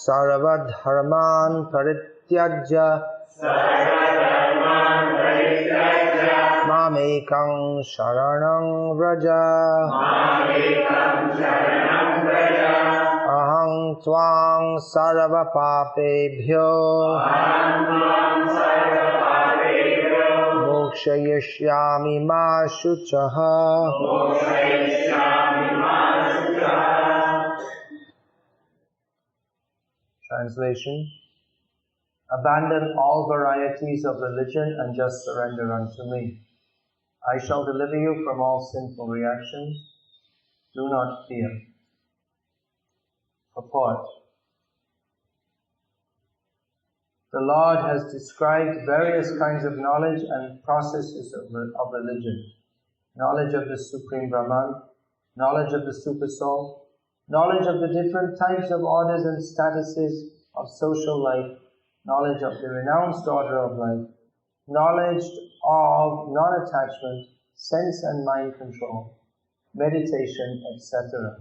Sarva dharman parityajya Mamekam sharanam vraja Aham tvang sarva papebhyo Mokshayishyami ma shuchaha. Translation: abandon all varieties of religion and just surrender unto me. I shall deliver you from all sinful reactions. Do not fear. Purport: the Lord has described various kinds of knowledge and processes of religion. Knowledge of the Supreme Brahman, knowledge of the Super Soul, knowledge of the different types of orders and statuses of social life, knowledge of the renounced order of life, knowledge of non-attachment, sense and mind control, meditation, etc.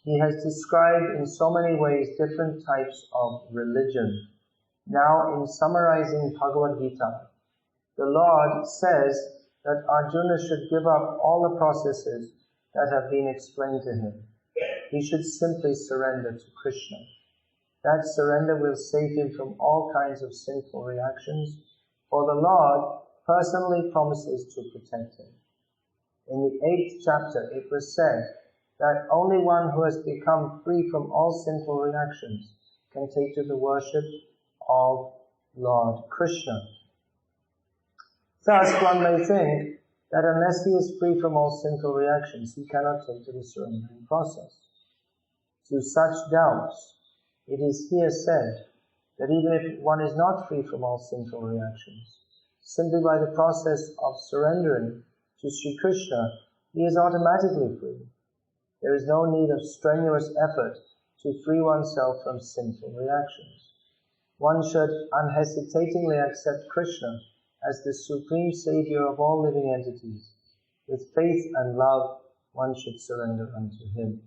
He has described in so many ways different types of religion. Now, in summarizing Bhagavad Gita, the Lord says that Arjuna should give up all the processes that have been explained to him. He should simply surrender to Krishna. That surrender will save him from all kinds of sinful reactions, for the Lord personally promises to protect him. In the 8th chapter, it was said that only one who has become free from all sinful reactions can take to the worship of Lord Krishna. Thus, one may think that unless he is free from all sinful reactions, he cannot take to the surrendering process. To such doubts, it is here said that even if one is not free from all sinful reactions, simply by the process of surrendering to Sri Krishna, he is automatically free. There is no need of strenuous effort to free oneself from sinful reactions. One should unhesitatingly accept Krishna as the supreme savior of all living entities. With faith and love, one should surrender unto him.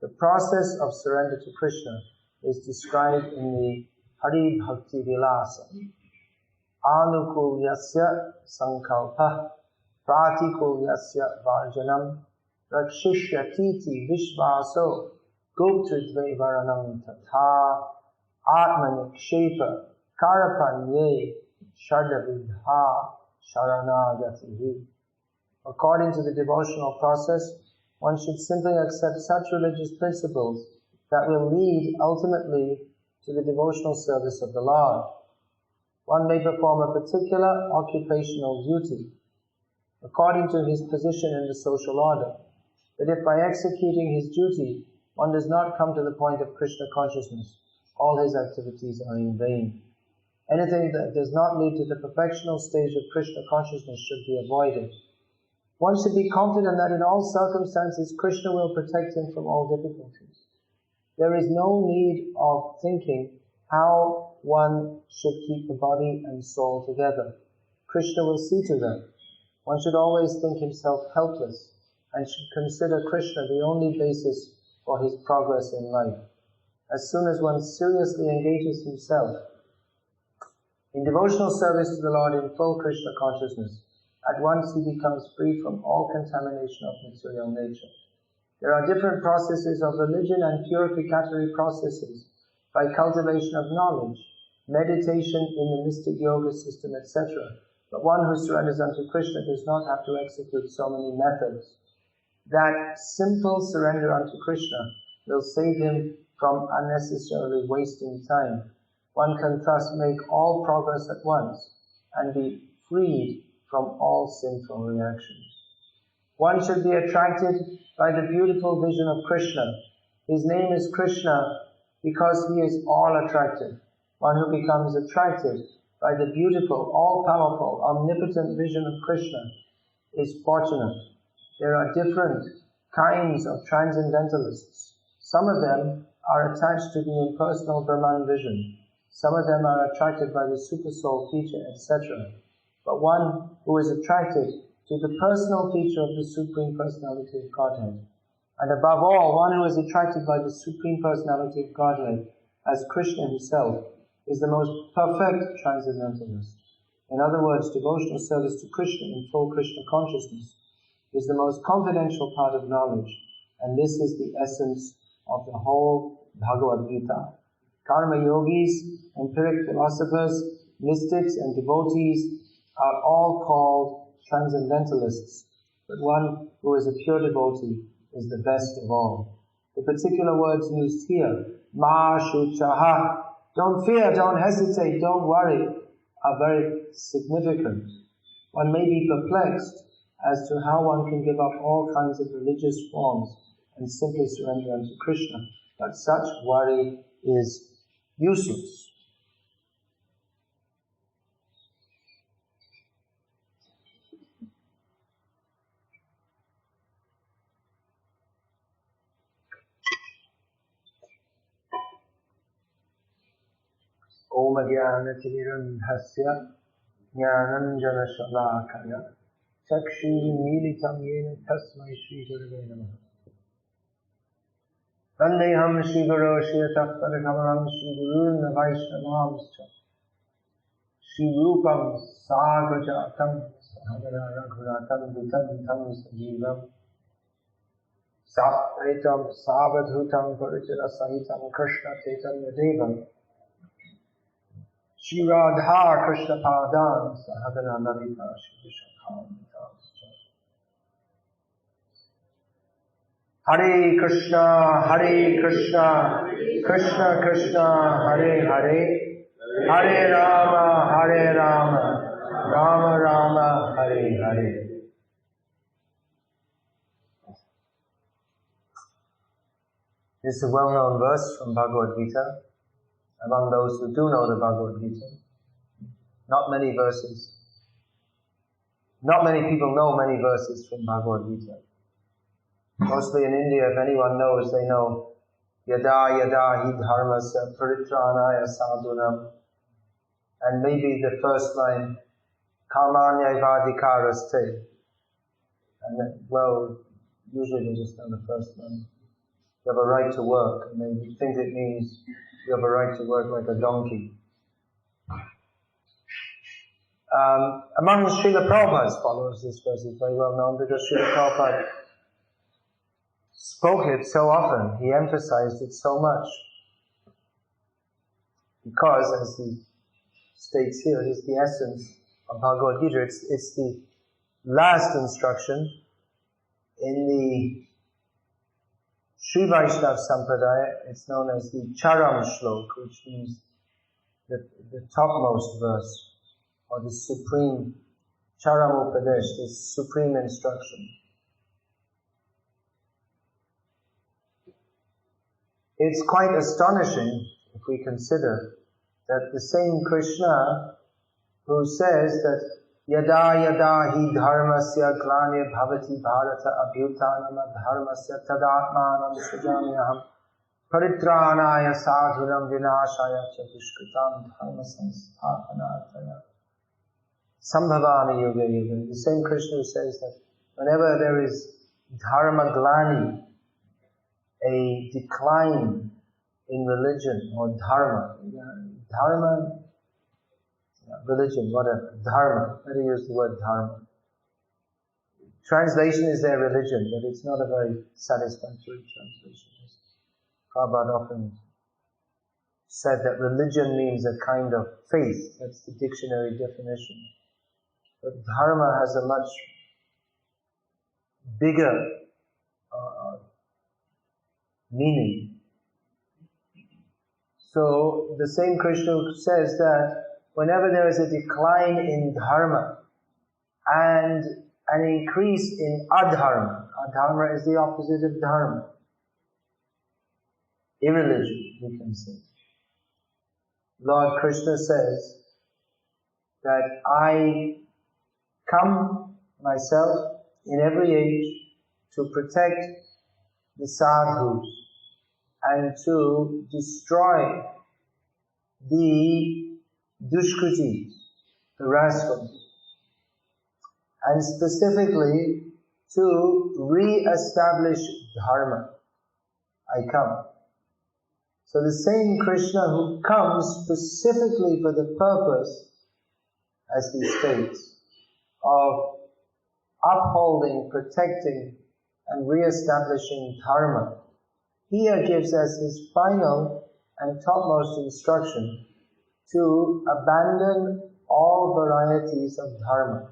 The process of surrender to Krishna is described in the Hari Bhakti Vilasa. Anukulyasya sankalpa pratikulyasya varjanam rakshishyatiti vishvaso goptridve varanam tatha atmanikshepa karapanye shadavidha sharanagatihi. According to the devotional process, one should simply accept such religious principles that will lead ultimately to the devotional service of the Lord. One may perform a particular occupational duty according to his position in the social order, but if by executing his duty one does not come to the point of Krishna consciousness, all his activities are in vain. Anything that does not lead to the perfectional stage of Krishna consciousness should be avoided. One should be confident that in all circumstances Krishna will protect him from all difficulties. There is no need of thinking how one should keep the body and soul together. Krishna will see to them. One should always think himself helpless and should consider Krishna the only basis for his progress in life. As soon as one seriously engages himself in devotional service to the Lord in full Krishna consciousness, at once he becomes free from all contamination of material nature. There are different processes of religion and purificatory processes by cultivation of knowledge, meditation in the mystic yoga system, etc. But one who surrenders unto Krishna does not have to execute so many methods. That simple surrender unto Krishna will save him from unnecessarily wasting time. One can thus make all progress at once and be freed from all sinful reactions. One should be attracted by the beautiful vision of Krishna. His name is Krishna because he is all attractive. One who becomes attracted by the beautiful, all-powerful, omnipotent vision of Krishna is fortunate. There are different kinds of transcendentalists. Some of them are attached to the impersonal Brahman vision. Some of them are attracted by the Super Soul feature, etc. But one who is attracted to the personal feature of the Supreme Personality of Godhead, And above all, one who is attracted by the Supreme Personality of Godhead, as Krishna himself, is the most perfect transcendentalist. In other words, devotional service to Krishna in full Krishna consciousness is the most confidential part of knowledge, and this is the essence of the whole Bhagavad Gita. Karma yogis, empiric philosophers, mystics and devotees are all called transcendentalists, but one who is a pure devotee is the best of all. The particular words used here, ma shuchaha, don't fear, don't hesitate, don't worry, are very significant. One may be perplexed as to how one can give up all kinds of religious forms and simply surrender unto Krishna, but such worry is useless. Om Jnana-Tirandhasya Jnananjana-Shalakaya Chakshur-Militam Yena Tasmai Shri Gurave Namaha. Vandeham Shri Guru Shri-Tattva-Kamalam Shri Gurun Vaishnavam-Scha Shri Rupam Sagrajatam Sahagara Raghuratam Dutam Tam Sajivam Saparitam Savadhutam Parichara Sahitam Krishna Chaitanya Devam Shri Radha Krishna Padan Sahagana Lalita Shri Vishakam. Hare Krishna, Krishna Krishna, Hare Hare, Hare Rama, Rama Rama, Hare Hare. This is a well-known verse from Bhagavad Gita. Among those who do know the Bhagavad Gita, not many verses. Not many people know many verses from Bhagavad Gita. Mostly in India, if anyone knows, they know Yada Yada Hi Dharmasya Paritranaya Sadhunam, and maybe the first line Kamanyavadikaraste. And then, well, usually they just know the first line. You have a right to work, and they think it means you have a right to work like a donkey. Among Srila Prabhupada's followers, this verse is very well known because Srila Prabhupada spoke it so often, he emphasized it so much. Because, as he states here, it is the essence of Bhagavad Gita. It's the last instruction in the Sri Vaishnava Sampradaya. It's known as the Charam Shlok, which means the topmost verse, or the supreme Charam Upadesh, the supreme instruction. It's quite astonishing if we consider that the same Krishna who says that Yada yada hi dharmasya glani bhavati bharata abhyutanam dharmasya tadatmanam sujamyaham paritranaya sadhuram vinashaya cha dushkritam dharma samsthapanartaya sambhavami yoga yoga. The same Krishna who says that whenever there is dharma glani, a decline in religion or dharma, religion, whatever, dharma, better use the word dharma. Translation is their religion, but it's not a very satisfactory translation. Prabhupada often said that religion means a kind of faith. That's the dictionary definition. But dharma has a much bigger meaning. So the same Krishna says that whenever there is a decline in dharma and an increase in adharma, adharma is the opposite of dharma, irreligion, we can say. Lord Krishna says that I come myself in every age to protect the sadhus and to destroy the dushkritis, the rascals, and specifically to re-establish dharma, I come. So the same Krishna who comes specifically for the purpose, as he states, of upholding, protecting, and re-establishing dharma, here gives us his final and topmost instruction to abandon all varieties of dharma.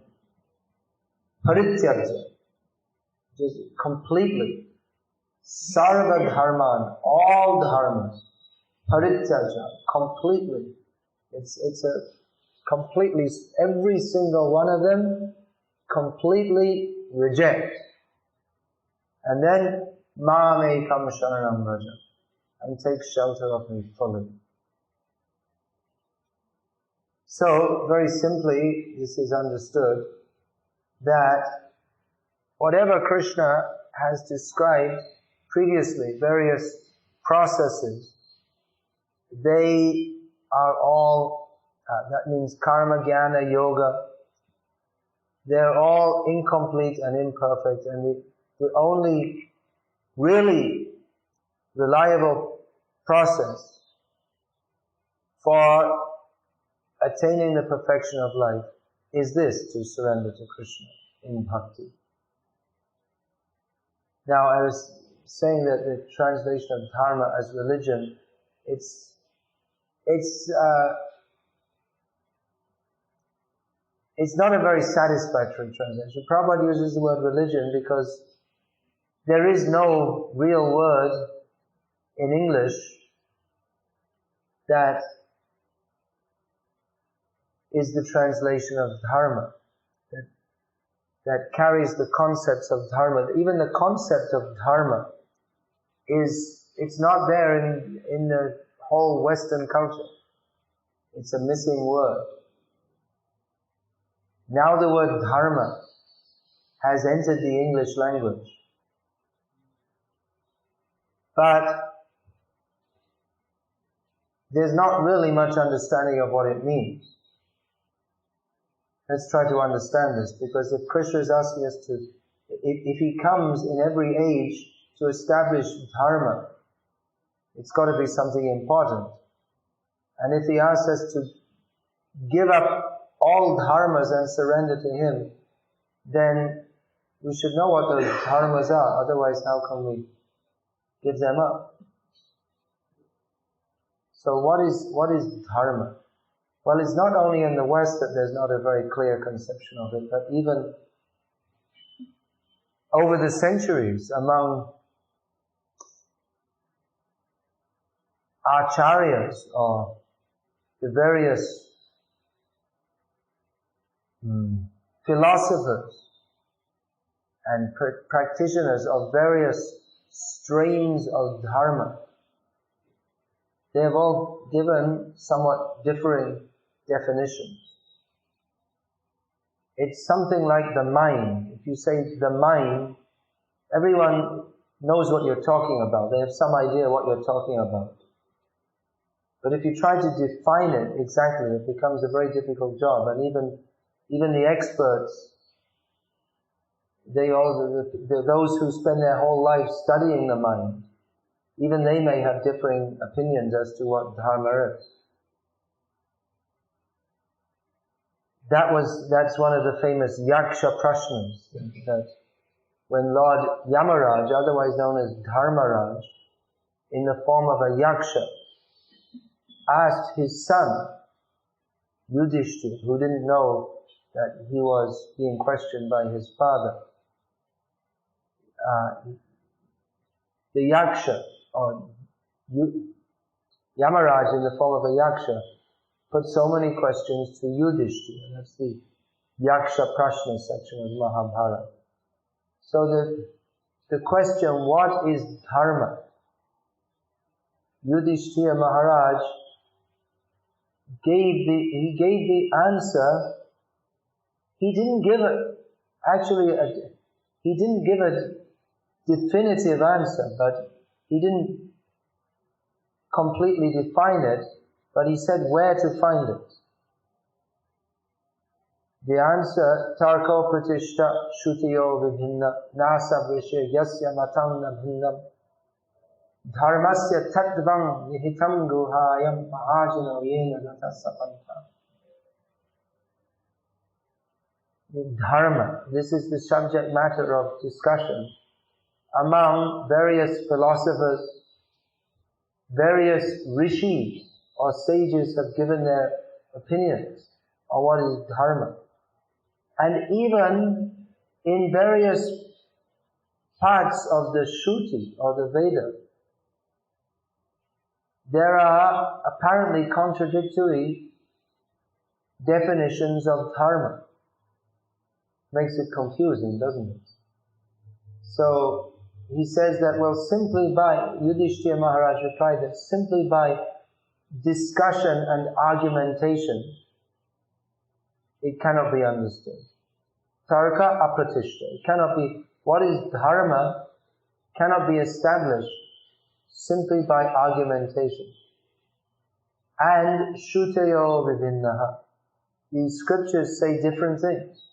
Parityaja, just completely. Sarva dharman, all dharmas. Parityaja, completely. It's a completely, every single one of them, completely reject. And then, Mam ekam sharanam vraja, and take shelter of me fully. So, very simply, this is understood that whatever Krishna has described previously, various processes, they are all, that means karma, jnana, yoga, they're all incomplete and imperfect, and the only really reliable process for attaining the perfection of life is this, to surrender to Krishna in bhakti. Now, I was saying that the translation of dharma as religion, it's not a very satisfactory translation. Prabhupada uses the word religion because there is no real word in English that is the translation of dharma, that carries the concepts of dharma. Even the concept of dharma it's not there in the whole Western culture. It's a missing word. Now the word dharma has entered the English language. But there's not really much understanding of what it means. Let's try to understand this, because if Krishna is asking us to, if he comes in every age to establish dharma, it's got to be something important. And if he asks us to give up all dharmas and surrender to him, then we should know what those dharmas are. Otherwise, how can we give them up? So what is dharma? Well, it's not only in the West that there's not a very clear conception of it, but even over the centuries among acharyas or the various philosophers and practitioners of various streams of dharma, they have all given somewhat differing definitions. It's something like the mind. If you say the mind, everyone knows what you're talking about. They have some idea what you're talking about. But if you try to define it exactly, it becomes a very difficult job. And even the experts, those who spend their whole life studying the mind, even they may have differing opinions as to what dharma is. That's one of the famous yaksha prashnas, that when Lord Yamaraj, otherwise known as Dharmaraj, in the form of a yaksha, asked his son, Yudhishthira, who didn't know that he was being questioned by his father, the yaksha, or Yamaraj in the form of a yaksha, put so many questions to Yudhishthira. That's the yaksha prashna section of Mahabharata. So the question, what is dharma? Yudhishthira Maharaj gave the answer. He didn't give a definitive answer, but he didn't completely define it, but he said where to find it. The answer, Tarko Pratishta Shutiyo Vibhinna Nasa Vishya Yasya Matam Nabhinnam Dharmasya Tattvam Nihitam Guhayam Mahajano Yena Gata Sapanta. The Dharma, this is the subject matter of discussion among various philosophers. Various rishis or sages have given their opinions on what is dharma. And even in various parts of the Shruti or the Veda, there are apparently contradictory definitions of dharma. Makes it confusing, doesn't it? So he says that, well, simply by, Yudhishthira Maharaj replied that simply by discussion and argumentation, it cannot be understood. Tarka apratishta. It cannot be, what is dharma cannot be established simply by argumentation. And shutayo vivinnaha. These scriptures say different things.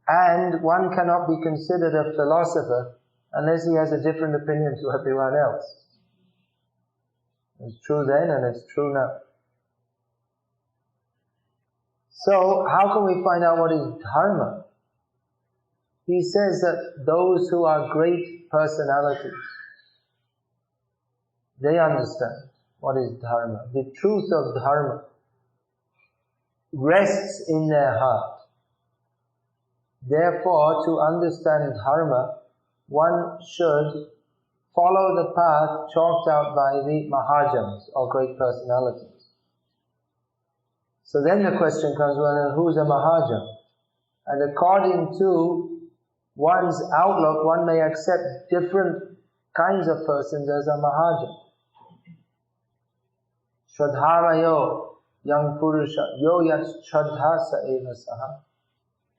And one cannot be considered a philosopher unless he has a different opinion to everyone else. It's true then and it's true now. So, how can we find out what is dharma? He says that those who are great personalities, they understand what is dharma. The truth of dharma rests in their heart. Therefore, to understand dharma, one should follow the path chalked out by the Mahajans, or great personalities. So then the question comes, well, who's a Mahajan? And according to one's outlook, one may accept different kinds of persons as a Mahajan. Shraddhamayo, young Purusha, yo yat shraddhasa eva saha.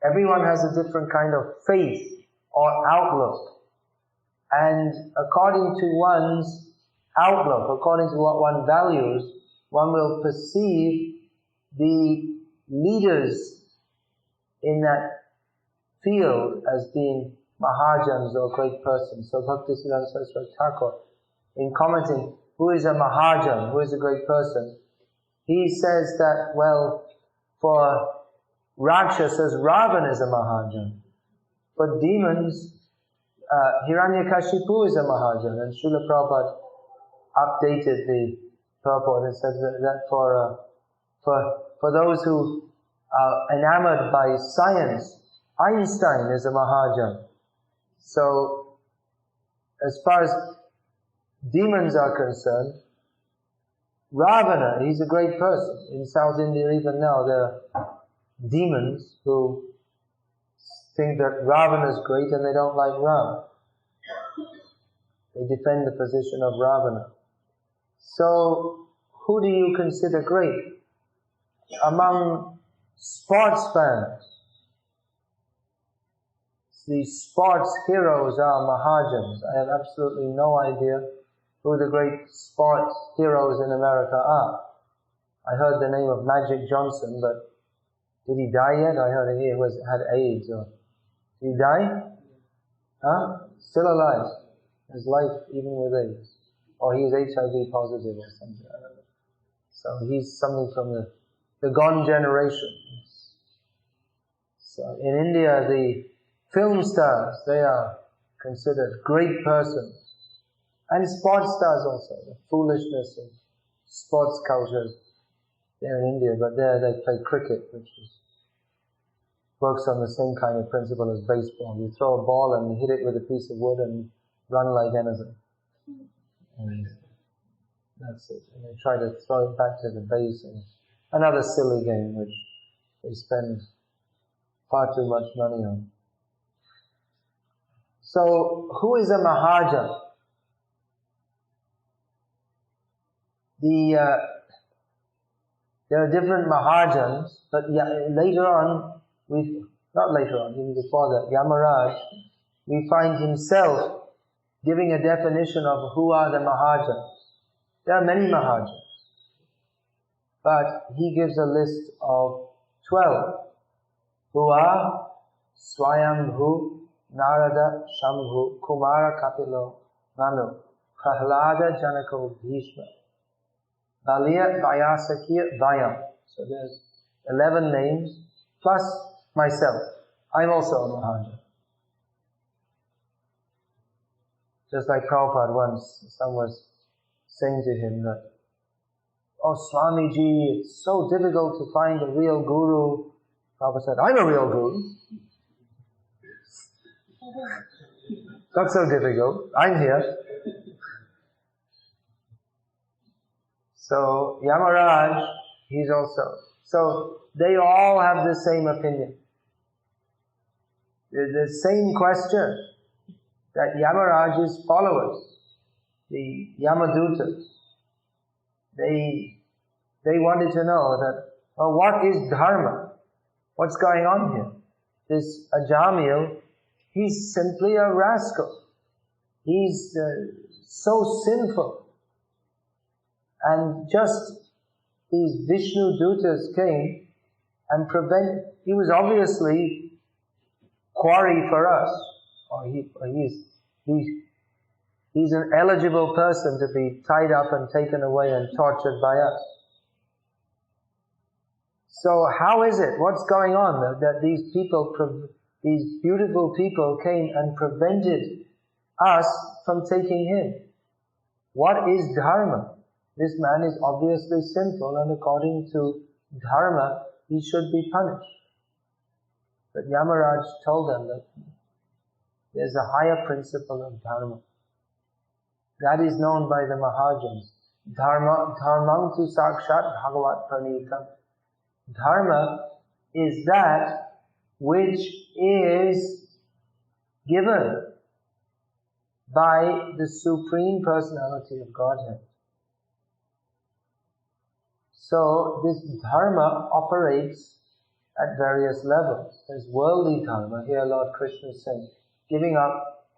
Everyone has a different kind of faith or outlook. And according to one's outlook, according to what one values, one will perceive the leaders in that field as being Mahajans or great persons. So Bhaktisiddhanta Saraswati Thakur, in commenting, who is a Mahajan, who is a great person, he says that, well, for Rakshasas, Ravan is a Mahajan. For demons, Hiranyakashipu is a Mahajan. And Srila Prabhupada updated the purport and said that for those who are enamored by science, Einstein is a Mahajan. So, as far as demons are concerned, Ravana, he's a great person. In South India even now, there are demons who think that Ravana is great and they don't like Ram. They defend the position of Ravana. So, who do you consider great? Among sports fans, the sports heroes are Mahajans. I have absolutely no idea who the great sports heroes in America are. I heard the name of Magic Johnson, but did he die yet? I heard he had AIDS. Or did he die? Huh? Still alive. His life even with AIDS. Or he is HIV positive or something. I don't know. So he's something from the gone generation. So in India, the film stars, they are considered great persons. And sports stars also. The foolishness of sports cultures there in India, but there they play cricket, which works on the same kind of principle as baseball. You throw a ball and you hit it with a piece of wood and run like anything. And that's it. And they try to throw it back to the base. And another silly game which they spend far too much money on. So, who is a Mahajan? There are different Mahajans, but later on, even before that, Yamaraj, we find himself giving a definition of who are the Mahajans. There are many Mahajans. but he gives a list of 12 who are Swayambhu, Narada, Shambhu, Kumara, Kapilo, Manu, Prahlada, Janako, Bhishma, Baliya, Vyasakya, Vayam. So there's 11 names, plus myself. I'm also a Maharaja. Just like Prabhupada once, someone was saying to him that, "Oh Swamiji, it's so difficult to find a real guru." Prabhupada said, "I'm a real guru. Not so difficult. I'm here." So Yamaraj, he's also. So they all have the same opinion. The same question that Yamaraj's followers, the Yamadutas, they wanted to know that, well, what is dharma? What's going on here? This Ajamil, he's simply a rascal. He's so sinful. And just these Vishnu Dutas came and he was obviously quarry for us. Or he's an eligible person to be tied up and taken away and tortured by us. So how is it? What's going on that these beautiful people came and prevented us from taking him? What is dharma? This man is obviously sinful, and according to dharma, he should be punished. But Yamaraj told them that there's a higher principle of dharma. That is known by the Mahajans. Dharmam tu sakshat bhagavat pranitam. Dharma is that which is given by the Supreme Personality of Godhead. So this dharma operates at various levels. There's worldly dharma. Here Lord Krishna is saying, giving up,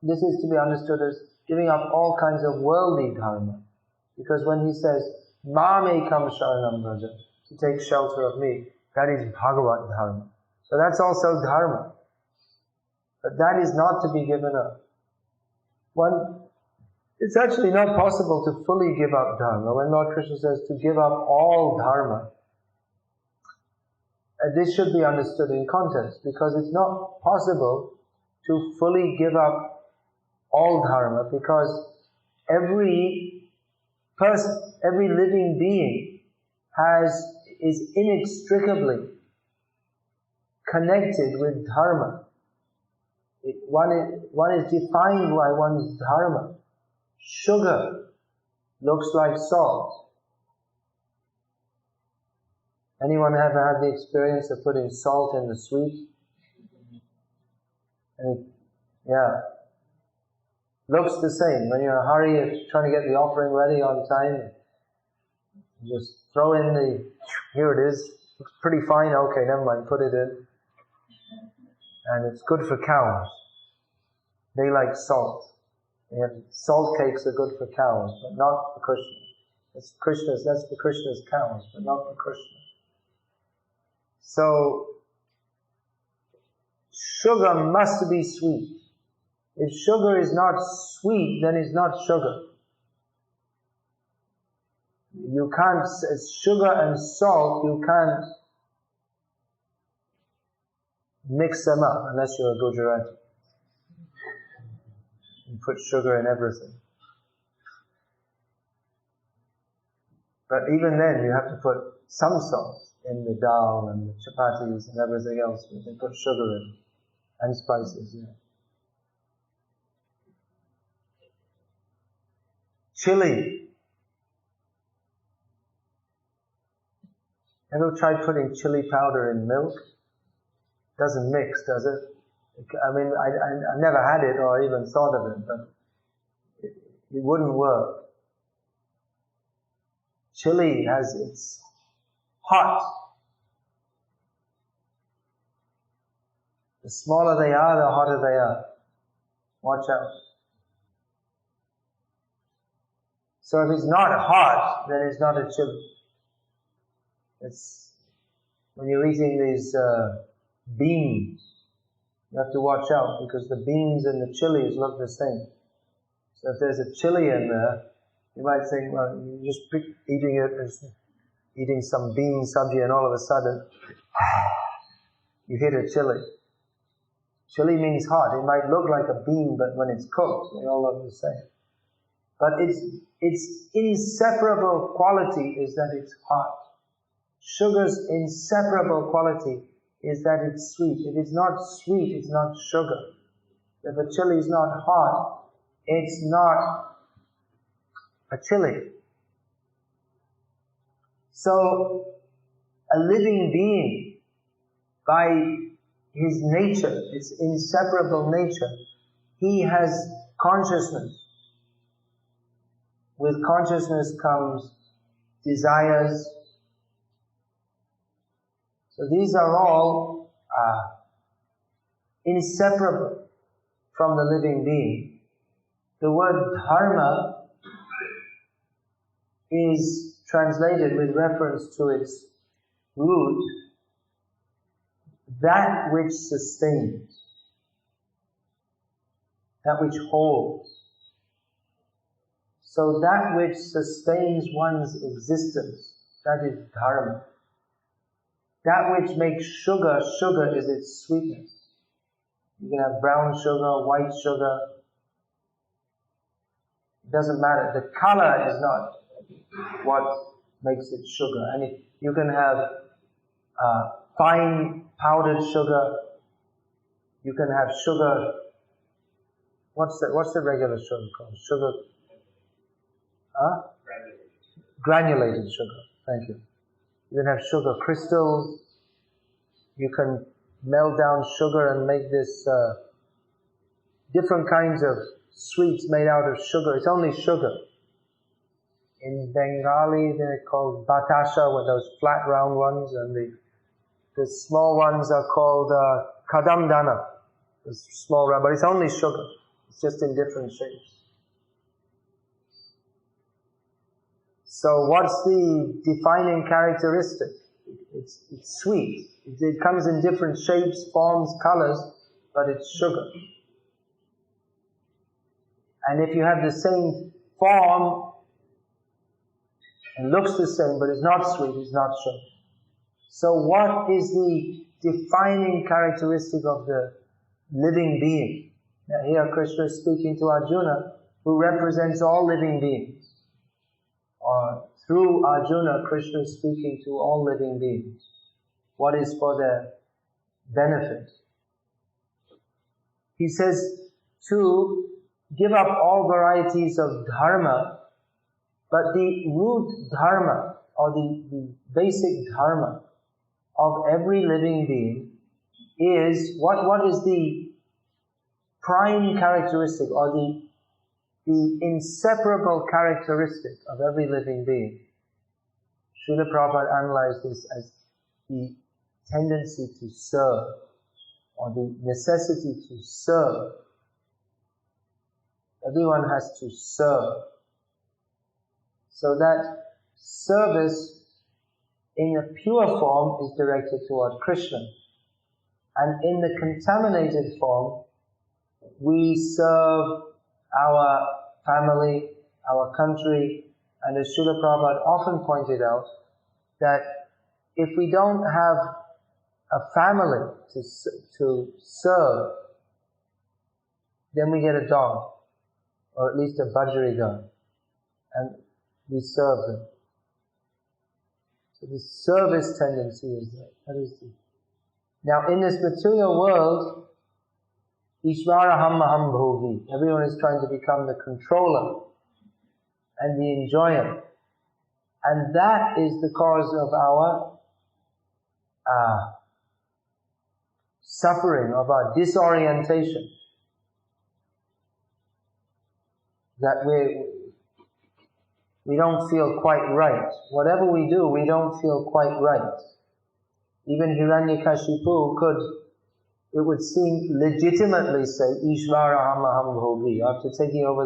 this is to be understood as giving up all kinds of worldly dharma. Because when he says, Mamekam sharanam vraja, to take shelter of me, that is Bhagavat dharma. So that's also dharma. But that is not to be given up. It's actually not possible to fully give up dharma. When Lord Krishna says to give up all dharma, this should be understood in context, because it's not possible to fully give up all dharma, because every person, every living being is inextricably connected with dharma. One is defined by one's dharma. Sugar looks like salt. Anyone ever had the experience of putting salt in the sweet? Looks the same. When you're in a hurry, you're trying to get the offering ready on time, you just throw in here it is. Looks pretty fine. Okay, never mind. Put it in. And it's good for cows. They like salt. Salt cakes are good for cows, but not for Krishna. That's for Krishna's cows, but not for Krishna. So, sugar must be sweet. If sugar is not sweet, then it's not sugar. You can't, sugar and salt, you can't mix them up unless you're a Gujarati. You put sugar in everything. But even then, you have to put some salt in the dal and the chapatis and everything else. You can put sugar in and spices. Yeah. Chili. Ever tried putting chili powder in milk? Doesn't mix, does it? I mean, I never had it or even thought of it, but it wouldn't work. Chili it's hot. The smaller they are, the hotter they are. Watch out. So if it's not hot, then it's not a chili. It's when you're eating these beans, you have to watch out because the beans and the chilies look the same. So if there's a chili in there, you might think, well, you're just eating it as eating some bean sabji, and all of a sudden, you hit a chili. Chili means hot. It might look like a bean, but when it's cooked, they all look the same. But its inseparable quality is that it's hot. Sugar's inseparable quality is that it's sweet. If it's not sweet, it's not sugar. If a chili is not hot, it's not a chili. So, a living being, by his nature, its inseparable nature, he has consciousness. With consciousness comes desires. So these are all inseparable from the living being. The word dharma is translated with reference to its root, that which sustains, that which holds. So that which sustains one's existence, that is dharma. That which makes sugar, sugar is its sweetness. You can have brown sugar, white sugar. It doesn't matter. The color is not what makes it sugar. And you can have fine powdered sugar. You can have sugar. What's the regular sugar called? Sugar. Granulated sugar. Thank you. You can have sugar crystals. You can melt down sugar and make this different kinds of sweets made out of sugar. It's only sugar. In Bengali, they're called batasha, with those flat round ones, and the small ones are called kadamdana. The small round, but it's only sugar. It's just in different shapes. So what's the defining characteristic? It's sweet. It comes in different shapes, forms, colors, but it's sugar. And if you have the same form, and looks the same, but it's not sweet, it's not sugar. So what is the defining characteristic of the living being? Now here Krishna is speaking to Arjuna, who represents all living beings. Or through Arjuna, Krishna is speaking to all living beings. What is for their benefit? He says to give up all varieties of dharma, but the root dharma, or the basic dharma of every living being is, what is the prime characteristic, or the inseparable characteristic of every living being? Srila Prabhupada analyzed this as the tendency to serve, or the necessity to serve. Everyone has to serve. So that service in a pure form is directed toward Krishna. And in the contaminated form, we serve our family, our country, and as Srila Prabhupada often pointed out, that if we don't have a family to serve, then we get a dog, or at least a budgery dog, and we serve them. So the service tendency is there. That is the... Now in this material world, Ishvaraham Maham Bhogi, everyone is trying to become the controller and the enjoyer. And that is the cause of our suffering, of our disorientation. That we don't feel quite right. Whatever we do, we don't feel quite right. Even Hiranyakashipu it would seem legitimately say, Ishvaraham Aham Bhogi, after taking over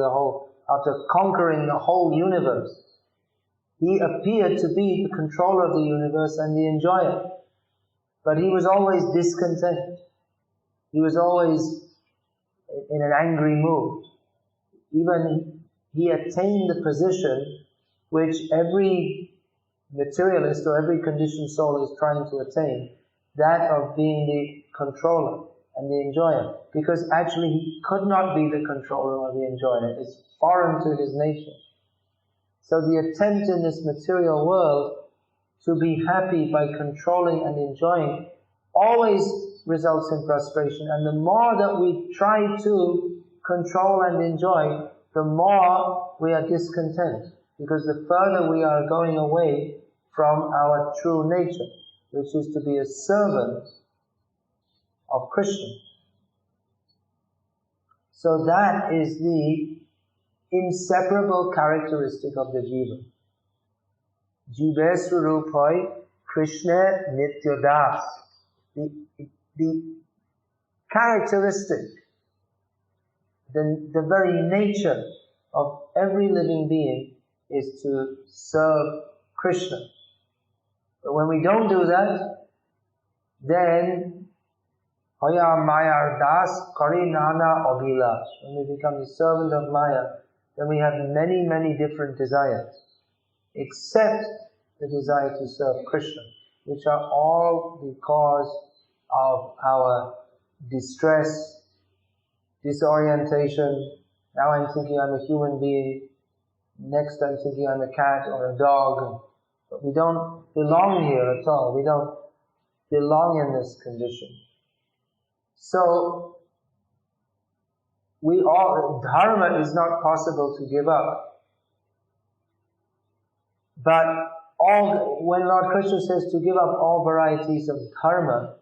after conquering the whole universe. He appeared to be the controller of the universe and the enjoyer. But he was always discontent. He was always in an angry mood. Even he attained the position which every materialist or every conditioned soul is trying to attain, that of being the controller and the enjoyer. Because actually he could not be the controller or the enjoyer. It's foreign to his nature. So the attempt in this material world to be happy by controlling and enjoying always results in frustration. And the more that we try to control and enjoy, the more we are discontent. Because the further we are going away from our true nature, which is to be a servant of Krishna. So that is the inseparable characteristic of the jiva. Jiva Swarupai Krishna Nityadas. The characteristic, the very nature of every living being is to serve Krishna. But when we don't do that, then Hoya Maya Das Kari Nana Abhilash. When we become the servant of Maya, then we have many, many different desires, except the desire to serve Krishna, which are all because of our distress, disorientation. Now I'm thinking I'm a human being, next I'm thinking I'm a cat or a dog, but we don't belong here at all. We don't belong in this condition. So, dharma is not possible to give up. But when Lord Krishna says to give up all varieties of dharma,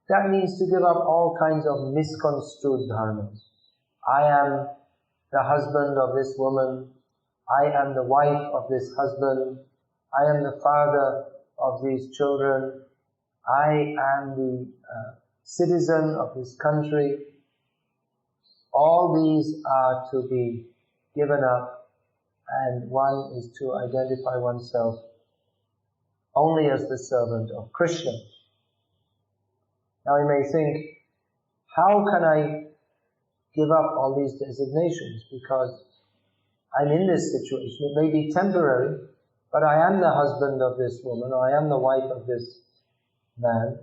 that means to give up all kinds of misconstrued dharmas. I am the husband of this woman. I am the wife of this husband. I am the father of these children. I am the citizen of this country. All these are to be given up, and one is to identify oneself only as the servant of Krishna. Now you may think, how can I give up all these designations? Because I'm in this situation. It may be temporary, but I am the husband of this woman, or I am the wife of this man.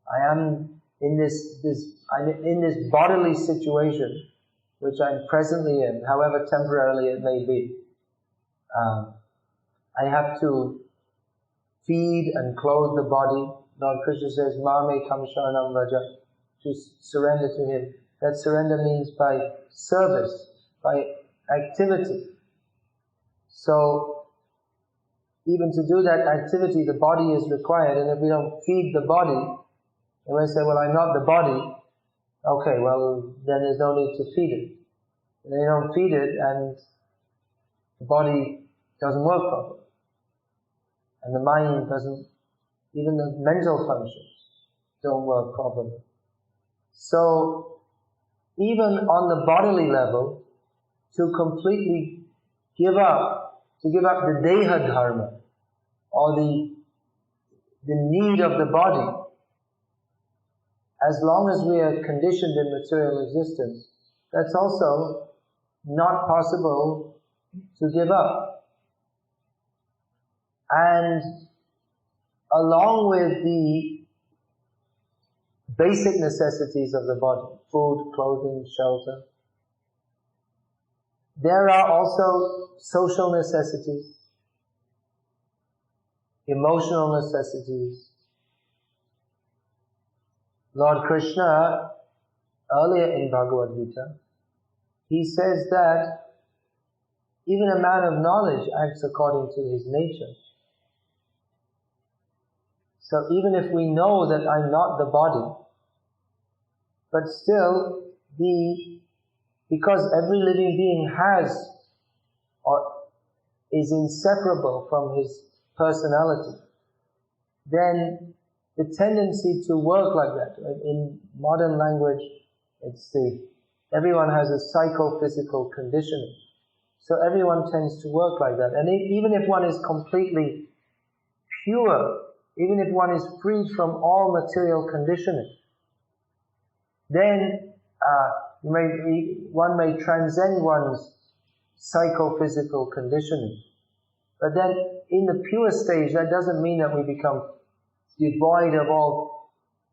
I am in this bodily situation, which I'm presently in, however temporarily it may be. I have to feed and clothe the body. Lord Krishna says, Mame kam sharanam vraja, to surrender to Him. That surrender means by service, by activity. So, even to do that activity, the body is required, and if we don't feed the body, and we say, well, I'm not the body, okay, well, then there's no need to feed it. And they don't feed it, and the body doesn't work properly. And the mind doesn't, even the mental functions don't work properly. So, even on the bodily level, to completely give up the deha dharma, or the need of the body, as long as we are conditioned in material existence, that's also not possible to give up. And along with the basic necessities of the body, food, clothing, shelter, there are also social necessities, emotional necessities. Lord Krishna, earlier in Bhagavad Gita, he says that even a man of knowledge acts according to his nature. So even if we know that I'm not the body, but still because every living being has or is inseparable from his personality, then the tendency to work like that, in modern language, everyone has a psychophysical conditioning. So everyone tends to work like that. And even if one is completely pure, even if one is freed from all material conditioning, then one may transcend one's psychophysical conditioning. But then in the pure stage, that doesn't mean that we become devoid of all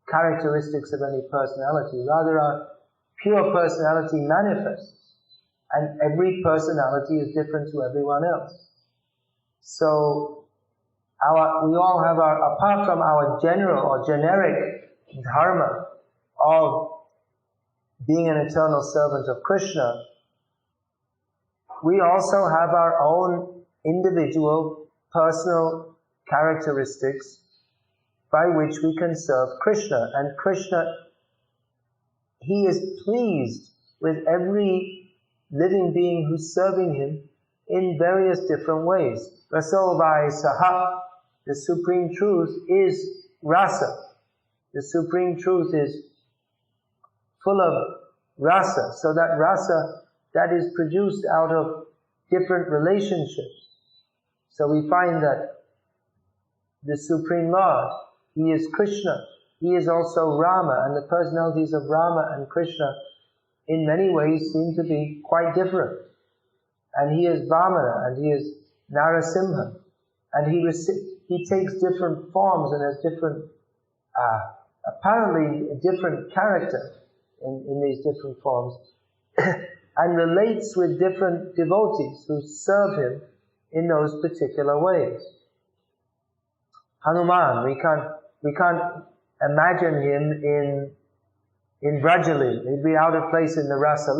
characteristics of any personality. Rather, our pure personality manifests. And every personality is different to everyone else. So we all have apart from our general or generic dharma of being an eternal servant of Krishna, we also have our own individual, personal characteristics by which we can serve Krishna. And Krishna, He is pleased with every living being who's serving Him in various different ways. Rasovai Saha, the Supreme Truth is rasa. The Supreme Truth is full of rasa. So that rasa, that is produced out of different relationships. So we find that the Supreme Lord, He is Krishna. He is also Rama, and the personalities of Rama and Krishna in many ways seem to be quite different. And He is Vamana, and He is Narasimha. And He takes different forms and has different, apparently a different character in these different forms, and relates with different devotees who serve Him in those particular ways. Hanuman, we can't imagine him in Brajali. He'd be out of place in the Rasa.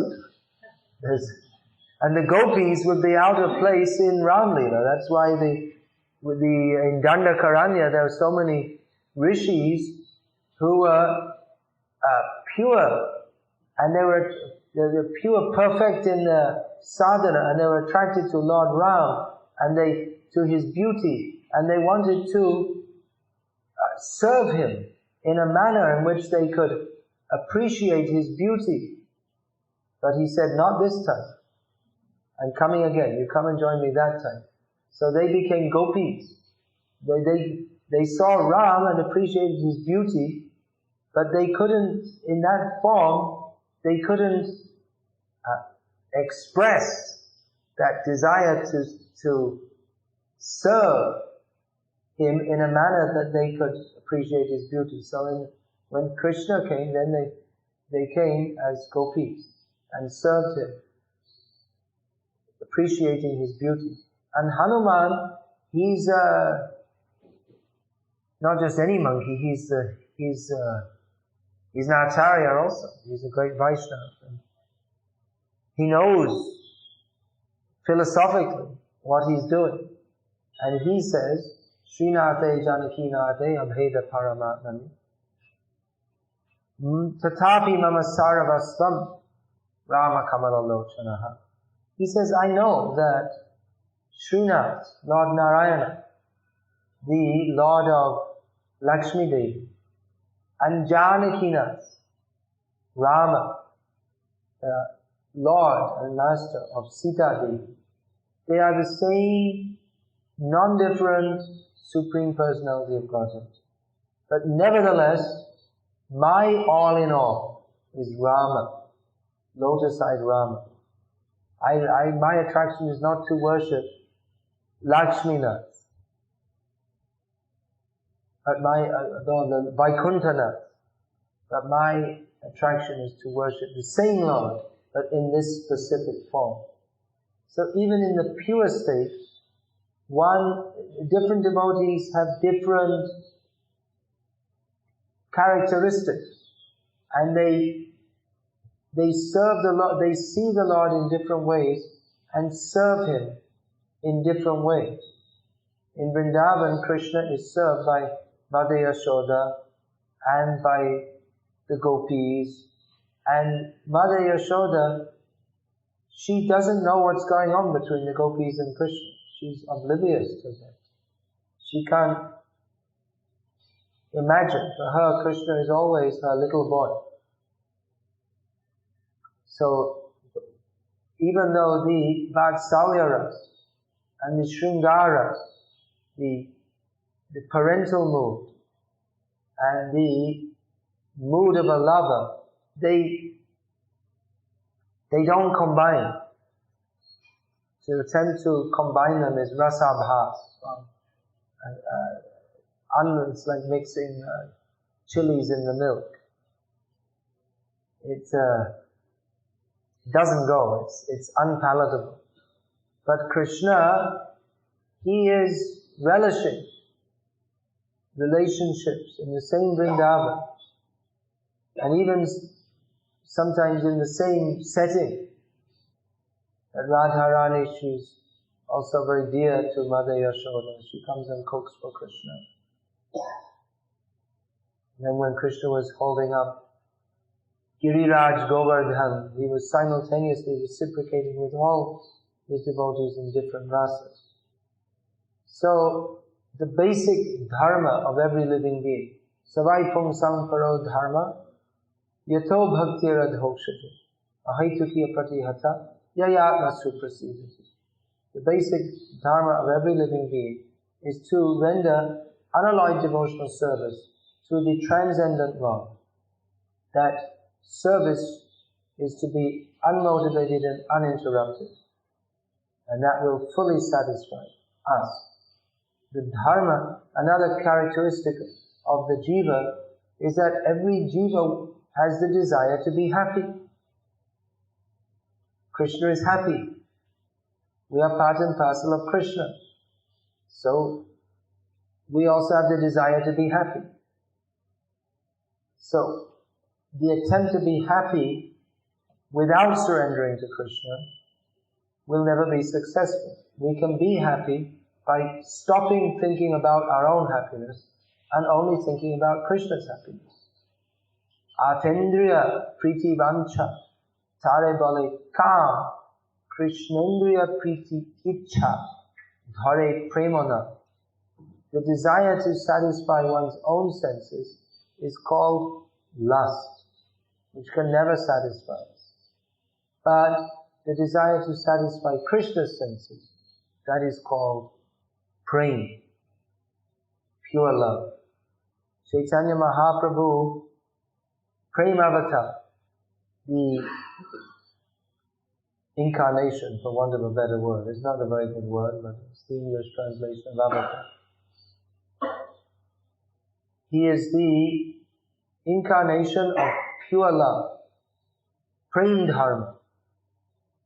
And the gopis would be out of place in Ramlila. That's why in Dandakaranya there were so many rishis who were pure, and they were pure, perfect in the sadhana, and they were attracted to Lord Ram and to His beauty, and they wanted to serve Him in a manner in which they could appreciate His beauty. But He said, not this time. I'm coming again. You come and join me that time. So they became gopis. They saw Ram and appreciated His beauty, but they couldn't, in that form, they couldn't express that desire to serve Him in a manner that they could appreciate His beauty. So when Krishna came, then they came as gopis and served Him, appreciating His beauty. And Hanuman, he's not just any monkey, he's an Acharya also. He's a great Vaishnava. And he knows philosophically what he's doing. And he says, Srinate Janakinate Abheda Paramatmani Tatapi Mama Saravasvam Rama Kamala Lochanaha. He says, I know that Srinath, Lord Narayana, the Lord of Lakshmi Devi, and Janakinath, Rama, the Lord and Master of Sita Devi, they are the same non-different Supreme Personality of Godhead. But nevertheless, my all in all is Rama, lotus-eyed Rama. My attraction is not to worship Lakshminath, but the Vaikuntanath. But my attraction is to worship the same Lord, but in this specific form. So even in the pure state, different devotees have different characteristics, and they serve the Lord, they see the Lord in different ways and serve Him in different ways. In Vrindavan, Krishna is served by Mother Yashoda and by the gopis. And Mother Yashoda, she doesn't know what's going on between the gopis and Krishna. She's oblivious to that. She can't imagine. For her, Krishna is always her little boy. So, even though the Vatsalya rasa and the Sringara, the parental mood and the mood of a lover, they don't combine. To attempt to combine them is rasabhas. It's like mixing chilies in the milk. It doesn't go. It's unpalatable. But Krishna, he is relishing relationships in the same Vrindavan, and even sometimes in the same setting. That Radharani, she's also very dear to Mother Yashoda. She comes and cooks for Krishna. And then when Krishna was holding up Giriraj Govardhan, he was simultaneously reciprocating with all his devotees in different rasas. So, the basic dharma of every living being, Savai Pumsang Paro Dharma, Yato Bhaktir Adhoshati, Ahaitukiya Pratihata, Yayatma Suprasidati. The basic dharma of every living being is to render unalloyed devotional service to the transcendent Lord. That service is to be unmotivated and uninterrupted, and that will fully satisfy us. The dharma, another characteristic of the jiva, is that every jiva has the desire to be happy. Krishna is happy. We are part and parcel of Krishna. So, we also have the desire to be happy. So, the attempt to be happy without surrendering to Krishna will never be successful. We can be happy by stopping thinking about our own happiness and only thinking about Krishna's happiness. Atendriya priti vancha tare bale kam Krishnendriya priti ichha dhare premana. The desire to satisfy one's own senses is called lust, which can never satisfy us. But the desire to satisfy Krishna's senses, that is called prema, pure love. Chaitanya Mahaprabhu, Premavata, the incarnation, for want of a better word. It's not a very good word, but it's the English translation of avatar. He is the incarnation of pure love, Prem Dharma.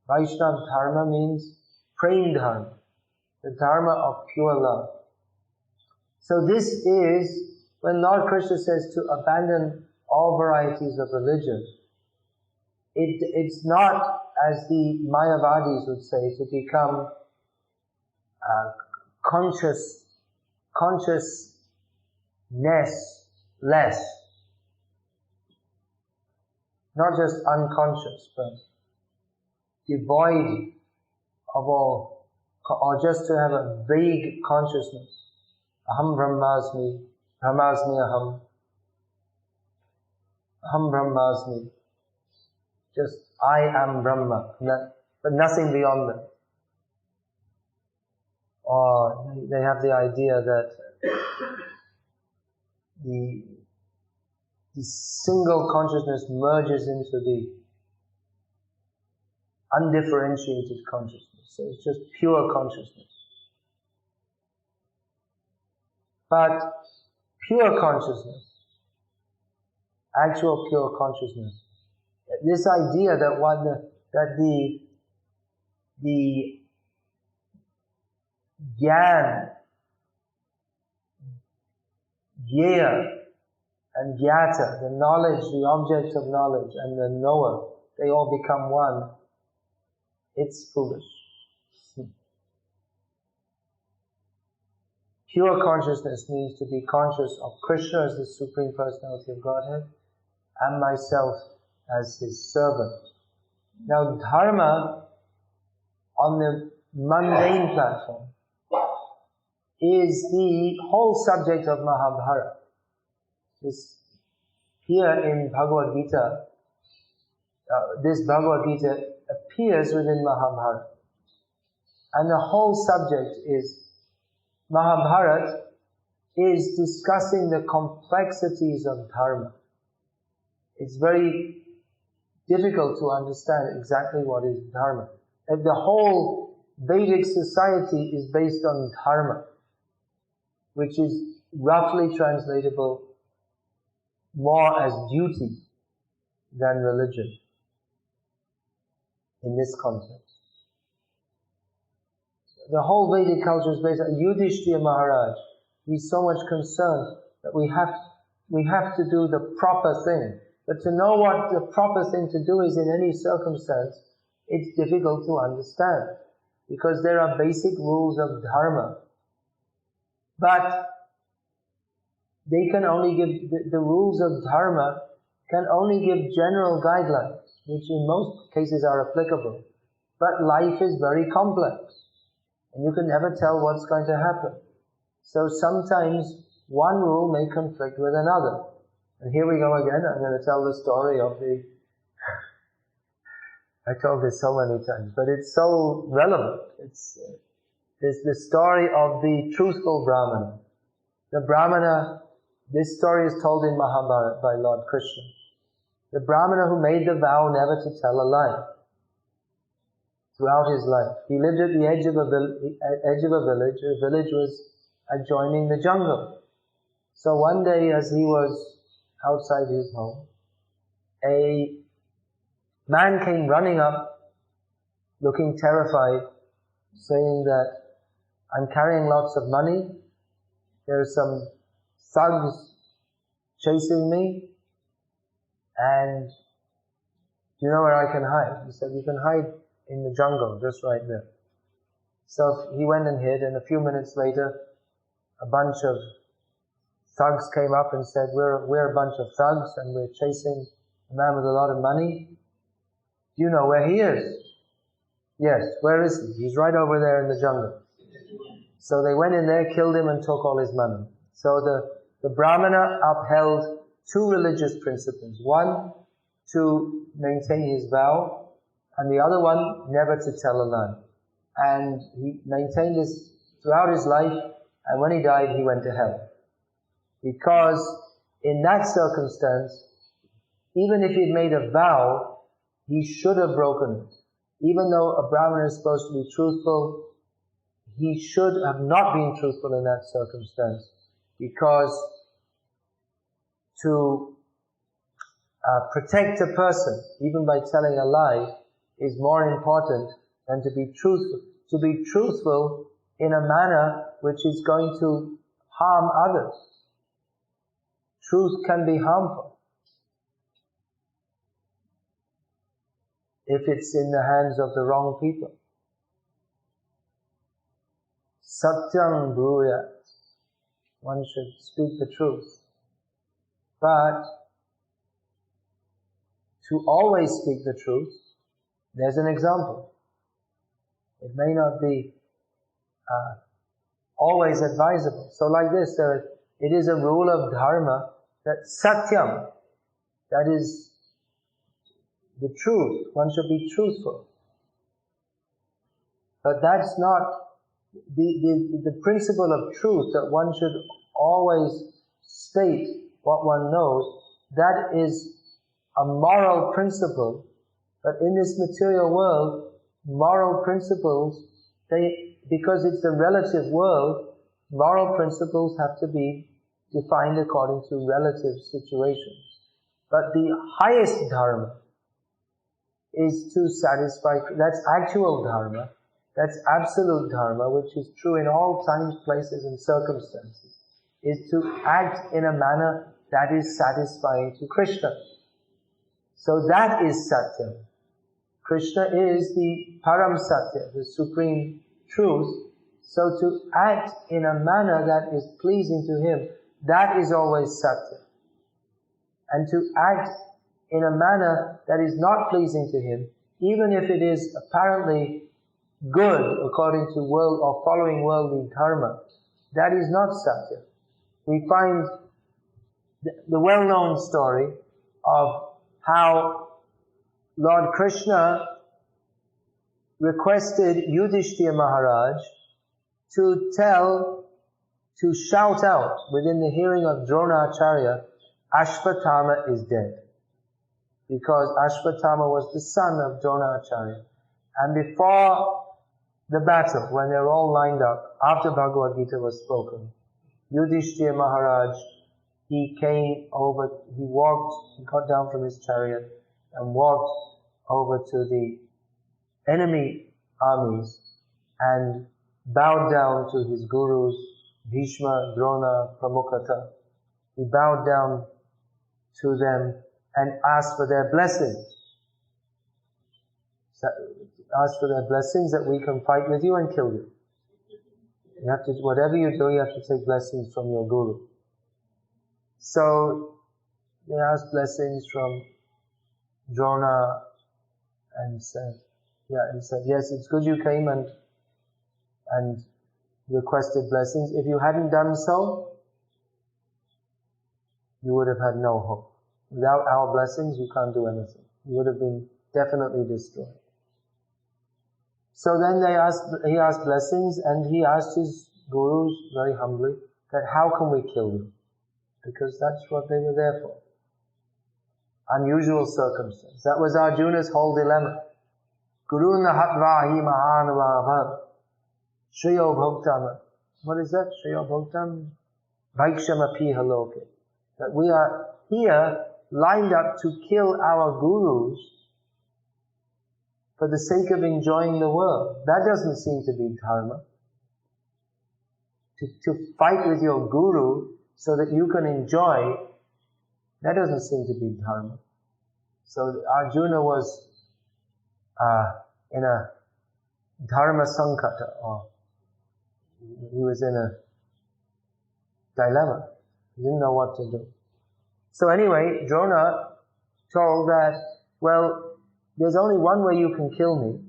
Vaishnava Dharma means Prem Dharma, the Dharma of pure love. So this is, when Lord Krishna says to abandon all varieties of religion, it's not, as the Mayavadis would say, to become consciousness less. Not just unconscious, but devoid of all, or just to have a vague consciousness. Aham brahmasmi, brahmasmi aham. Aham brahmasmi. Just, I am Brahma, but nothing beyond that. Or they have the idea that the single consciousness merges into the undifferentiated consciousness. So it's just pure consciousness. But pure consciousness, actual pure consciousness, this idea that the gyan, gyeya, and gyata, the knowledge, the object of knowledge, and the knower, they all become one. It's foolish. Pure consciousness means to be conscious of Krishna as the Supreme Personality of Godhead, and myself as His servant. Now, dharma on the mundane platform is the whole subject of Mahabharata. Here in Bhagavad Gita, this Bhagavad Gita appears within Mahabharata. And the whole subject is, Mahabharata is discussing the complexities of dharma. It's very difficult to understand exactly what is dharma. And the whole Vedic society is based on dharma, which is roughly translatable more as duty than religion in this context. The whole Vedic culture is based on Yudhishthira Maharaj. He's so much concerned that we have to do the proper thing. But to know what the proper thing to do is in any circumstance, it's difficult to understand, because there are basic rules of dharma. But they can only give, the rules of dharma can only give general guidelines, which in most cases are applicable. But life is very complex, and you can never tell what's going to happen. So sometimes one rule may conflict with another. And here we go again. I'm going to tell the story of the... I told this so many times, but it's so relevant. It's the story of the truthful Brahmana. The Brahmana, this story is told in Mahabharata by Lord Krishna. The Brahmana who made the vow never to tell a lie throughout his life. He lived at the edge of a village. The village was adjoining the jungle. So one day, as he was outside his home, a man came running up, looking terrified, saying that, I'm carrying lots of money, there are some thugs chasing me, and do you know where I can hide? He said, you can hide in the jungle, just right there. So he went and hid, and a few minutes later, a bunch of thugs came up and said, we're a bunch of thugs and we're chasing a man with a lot of money. Do you know where he is? Yes, where is he? He's right over there in the jungle. So they went in there, killed him and took all his money. So the Brahmana upheld two religious principles. One, to maintain his vow, and the other one, never to tell a lie. And he maintained this throughout his life, and when he died, he went to hell. Because in that circumstance, even if he'd made a vow, he should have broken it. Even though a Brahmana is supposed to be truthful, he should have not been truthful in that circumstance, because to protect a person, even by telling a lie, is more important than to be truthful. To be truthful in a manner which is going to harm others. Truth can be harmful if it's in the hands of the wrong people. Satyam bruyat. One should speak the truth. But to always speak the truth, there's an example. It may not be always advisable. So like this, it is a rule of dharma that satyam, that is the truth. One should be truthful. But that's not the principle of truth, that one should always state what one knows. That is a moral principle. But in this material world, moral principles, because it's a relative world, moral principles have to be defined according to relative situations. But the highest dharma is to satisfy, that's actual dharma, that's absolute dharma, which is true in all times, places and circumstances, is to act in a manner that is satisfying to Krishna. So that is Satyam. Krishna is the Param Satya, the supreme truth. So to act in a manner that is pleasing to Him, that is always Satya. And to act in a manner that is not pleasing to Him, even if it is apparently good according to world or following worldly dharma, that is not Satya. We find the well-known story of how Lord Krishna requested Yudhishthira Maharaj to shout out within the hearing of Dronacharya, Ashvatthama is dead. Because Ashvatthama was the son of Dronacharya. And before the battle, when they're all lined up, after Bhagavad Gita was spoken, Yudhishthira Maharaj, he got down from his chariot and walked over to the enemy armies and bowed down to his gurus, Bhishma, Drona, Pramukhata. He bowed down to them and asked for their blessings. Asked for their blessings that we can fight with you and kill you. You have to, whatever you do, you have to take blessings from your guru. So they asked blessings from Drona and said, yes, it's good you came and requested blessings. If you hadn't done so, you would have had no hope. Without our blessings, you can't do anything. You would have been definitely destroyed. So then he asked blessings, and he asked his gurus very humbly that how can we kill you? Because that's what they were there for. Unusual circumstance. That was Arjuna's whole dilemma. Guru nahatvahi mahanavabha shriyo bhoktam. What is that? Shriyo bhoktam? Vaikshamapi haloke. That we are here lined up to kill our gurus for the sake of enjoying the world. That doesn't seem to be dharma. To fight with your guru so that you can enjoy, that doesn't seem to be dharma. So Arjuna was in a dharma sankata, or he was in a dilemma. He didn't know what to do. So anyway, Drona told that, well, there's only one way you can kill me.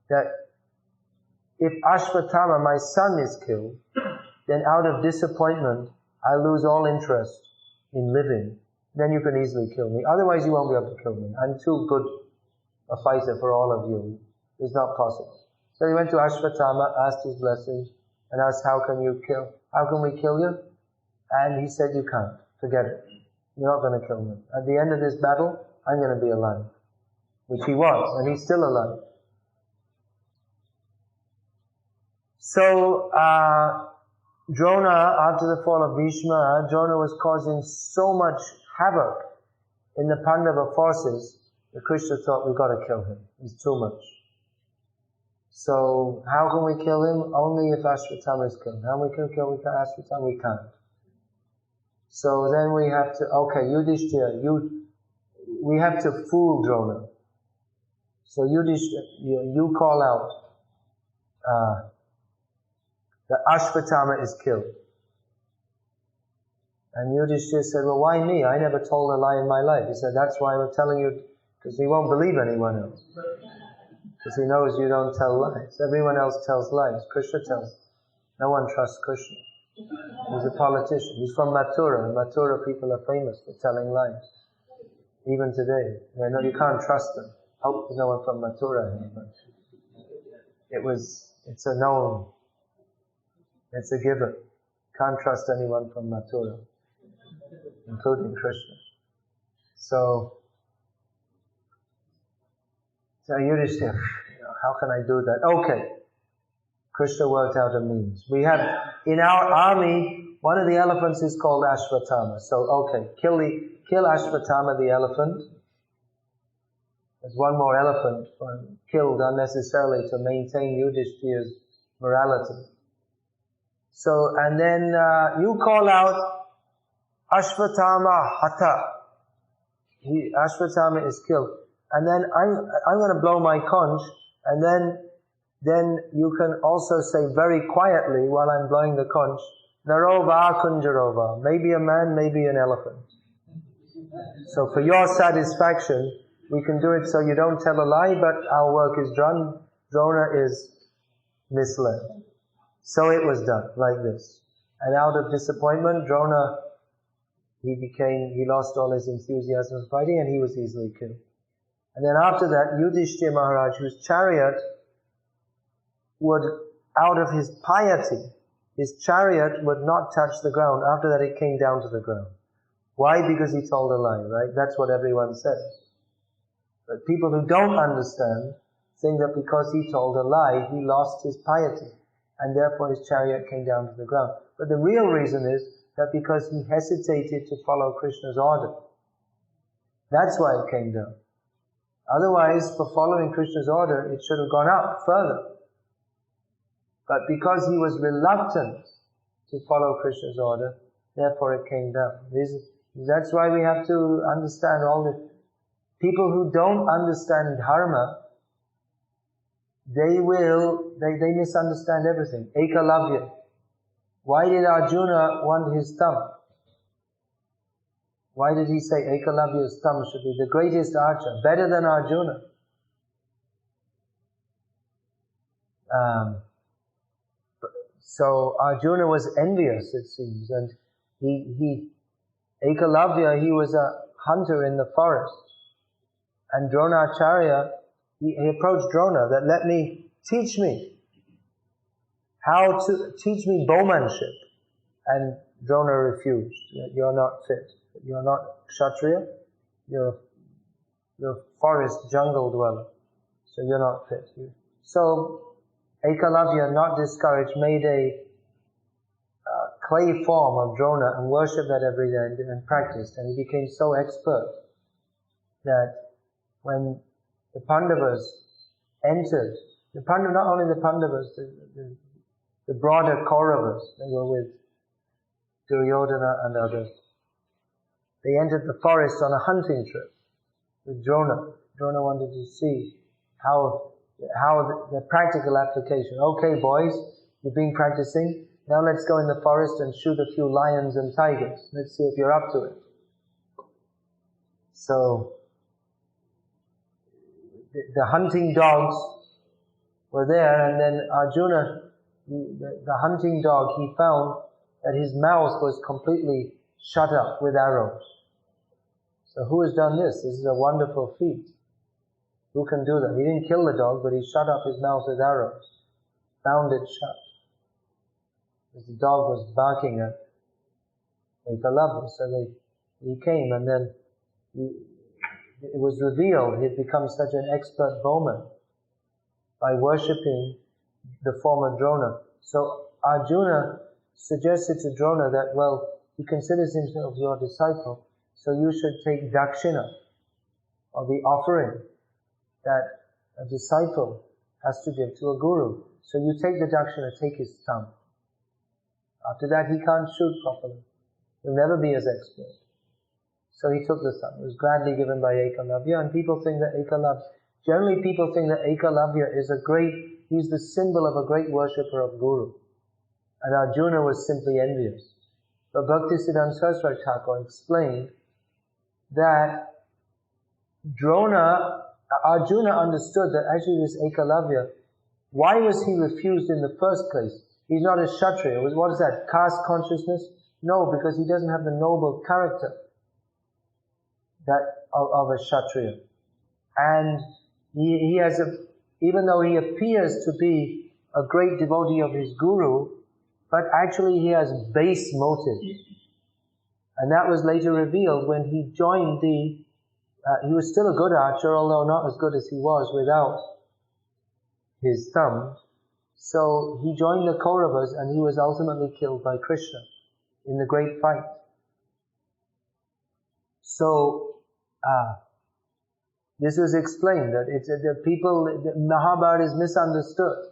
That if Ashvatthama, my son, is killed, then out of disappointment, I lose all interest in living. Then you can easily kill me. Otherwise, you won't be able to kill me. I'm too good a fighter for all of you. It's not possible. So he went to Ashvatthama, asked his blessing, and asked, how can we kill you? And he said, you can't. Forget it. You're not going to kill me. At the end of this battle, I'm going to be alive. Which he was, and he's still alive. So, Drona, after the fall of Bhishma, Drona was causing so much havoc in the Pandava forces that Krishna thought, we've got to kill him. He's too much. So, how can we kill him? Only if Ashvatthama is killed. How we can kill Ashvatthama? We can't. So then we have to, Yudhishthira, we have to fool Drona. So Yudhishthira, you call out that Ashvatthama is killed. And Yudhishthira said, well, why me? I never told a lie in my life. He said, that's why we're telling you, because he won't believe anyone else. Because he knows you don't tell lies. Everyone else tells lies. Krishna tells. No one trusts Krishna. He's a politician. He's from Mathura. And Mathura people are famous for telling lies. Even today. You can't trust them. Hope there's no one from Mathura here, but it's a known, it's a given. Can't trust anyone from Mathura, including Krishna. So Yudhishthira, how can I do that? Okay. Krishna worked out a means. We have, in our army, one of the elephants is called Ashvatthama. So, kill Ashvatthama the elephant. There's one more elephant killed unnecessarily to maintain Yudhishthira's morality. So, and then you call out Ashvatthama Hata. Ashvatthama is killed. And then I'm going to blow my conch, and then you can also say very quietly while I'm blowing the conch, Narova Kunjarova, maybe a man, maybe an elephant. So for your satisfaction, we can do it so you don't tell a lie, but our work is done. Drona is misled. So it was done, like this. And out of disappointment, Drona, he lost all his enthusiasm for fighting, and he was easily killed. And then after that, Yudhishthira Maharaj, whose chariot would, out of his piety, his chariot would not touch the ground. After that, it came down to the ground. Why? Because he told a lie, right? That's what everyone says. But people who don't understand think that because he told a lie, he lost his piety, and therefore his chariot came down to the ground. But the real reason is that because he hesitated to follow Krishna's order. That's why it came down. Otherwise, for following Krishna's order, it should have gone up further. But because he was reluctant to follow Krishna's order, therefore it came down. That's why we have to understand all the people who don't understand dharma. They misunderstand everything. Ekalavya. Why did Arjuna want his thumb? Why did he say Ekalavya's thumb should be the greatest archer, better than Arjuna? So Arjuna was envious, it seems, and Ekalavya, he was a hunter in the forest. And Dronacharya, he approached Drona that teach me bowmanship. And Drona refused. You're not fit. You're not Kshatriya. You're forest jungle dweller. So you're not fit. So Ekalavya, not discouraged, made a clay form of Drona and worshipped that every day and practiced. And he became so expert that when the Pandavas entered, not only the Pandavas, the broader Kauravas, they were with Duryodhana and others. They entered the forest on a hunting trip with Drona. Drona wanted to see how the practical application. Okay, boys, you've been practicing. Now let's go in the forest and shoot a few lions and tigers. Let's see if you're up to it. So the hunting dogs were there, and then Arjuna, the hunting dog, he found that his mouth was completely shut up with arrows. So who has done this? This is a wonderful feat. Who can do that? He didn't kill the dog, but he shut up his mouth with arrows. Bound it shut. Because the dog was barking at Ekalavya. So he came, and then it was revealed he had become such an expert bowman by worshipping the form of Drona. So Arjuna suggested to Drona that, well, he considers himself your disciple, so you should take dakshina, or the offering that a disciple has to give to a guru. So you take the dakshina, take his thumb. After that, he can't shoot properly. He'll never be as expert. So he took the thumb. It was gladly given by Ekalavya, and people think that generally people think that Ekalavya is he's the symbol of a great worshipper of Guru. And Arjuna was simply envious. But Bhaktisiddhanta Saraswati Thakur explained that Arjuna understood that actually this Ekalavya, why was he refused in the first place? He's not a Kshatriya. What is that? Caste consciousness? No, because he doesn't have the noble character of a Kshatriya. And he has even though he appears to be a great devotee of his guru, but actually he has base motives. And that was later revealed when he joined he was still a good archer, although not as good as he was without his thumb. So he joined the Kauravas, and he was ultimately killed by Krishna in the great fight. So this was explained that Mahabharata is misunderstood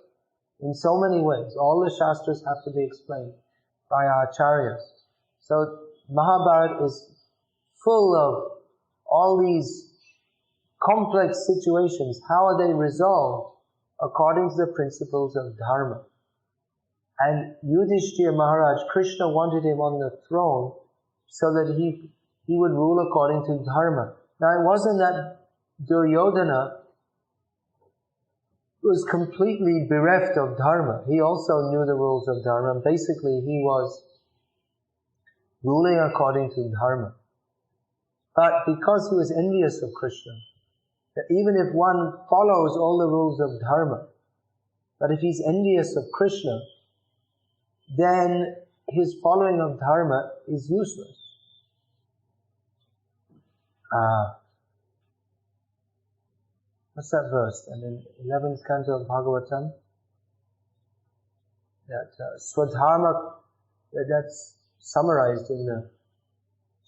in so many ways. All the Shastras have to be explained by our acharyas. So Mahabharata is full of all these complex situations. How are they resolved? According to the principles of dharma. And Yudhishthira Maharaj, Krishna wanted him on the throne so that he would rule according to dharma. Now it wasn't that Duryodhana was completely bereft of dharma. He also knew the rules of dharma. Basically, he was ruling according to dharma. But because he was envious of Krishna, that even if one follows all the rules of dharma, but if he's envious of Krishna, then his following of dharma is useless. What's that verse? And in 11th canto of Bhagavatam, that Swadharma, that's summarized in the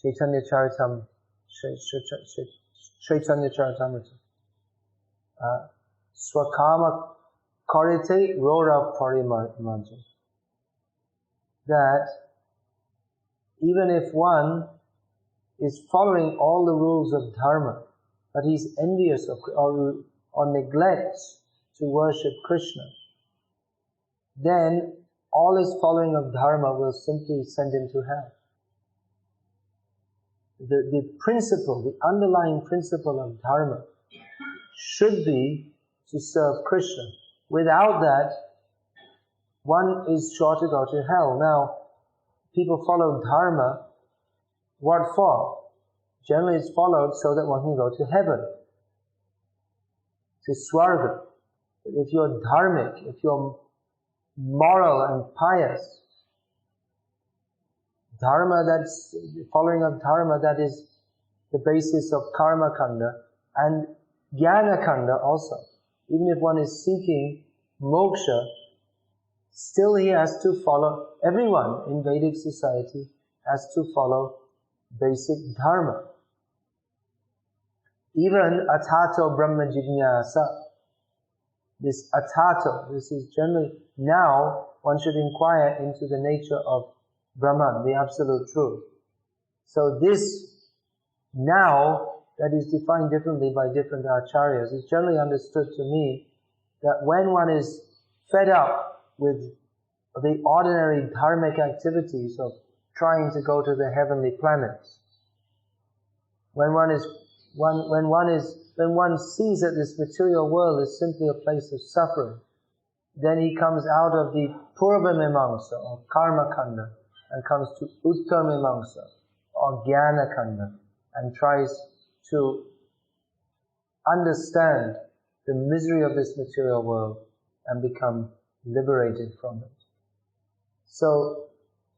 Chaitanya Charitamrita. Swakama karite rora parimarjan. That even if one is following all the rules of dharma, but he's envious of or neglects to worship Krishna, then all his following of dharma will simply send him to hell. The principle, the underlying principle of dharma should be to serve Krishna. Without that, one is sure to go to hell. Now, people follow dharma, what for? Generally it's followed so that one can go to heaven, to Swarga. If you're dharmic, if you're moral and pious, dharma, that's following of dharma, that is the basis of karma kanda and jnana kanda also. Even if one is seeking moksha, still he has to follow, everyone in Vedic society has to follow basic dharma. Even atato brahma jignasa, this atato, this is generally, now one should inquire into the nature of Brahman, the absolute truth. So this now, that is defined differently by different acharyas, is generally understood to mean that when one is fed up with the ordinary dharmic activities of trying to go to the heavenly planets, when one sees that this material world is simply a place of suffering, then he comes out of the purva mimamsa or karma kanda and comes to uttar mimamsa or jnana kanda and tries to understand the misery of this material world and become liberated from it. So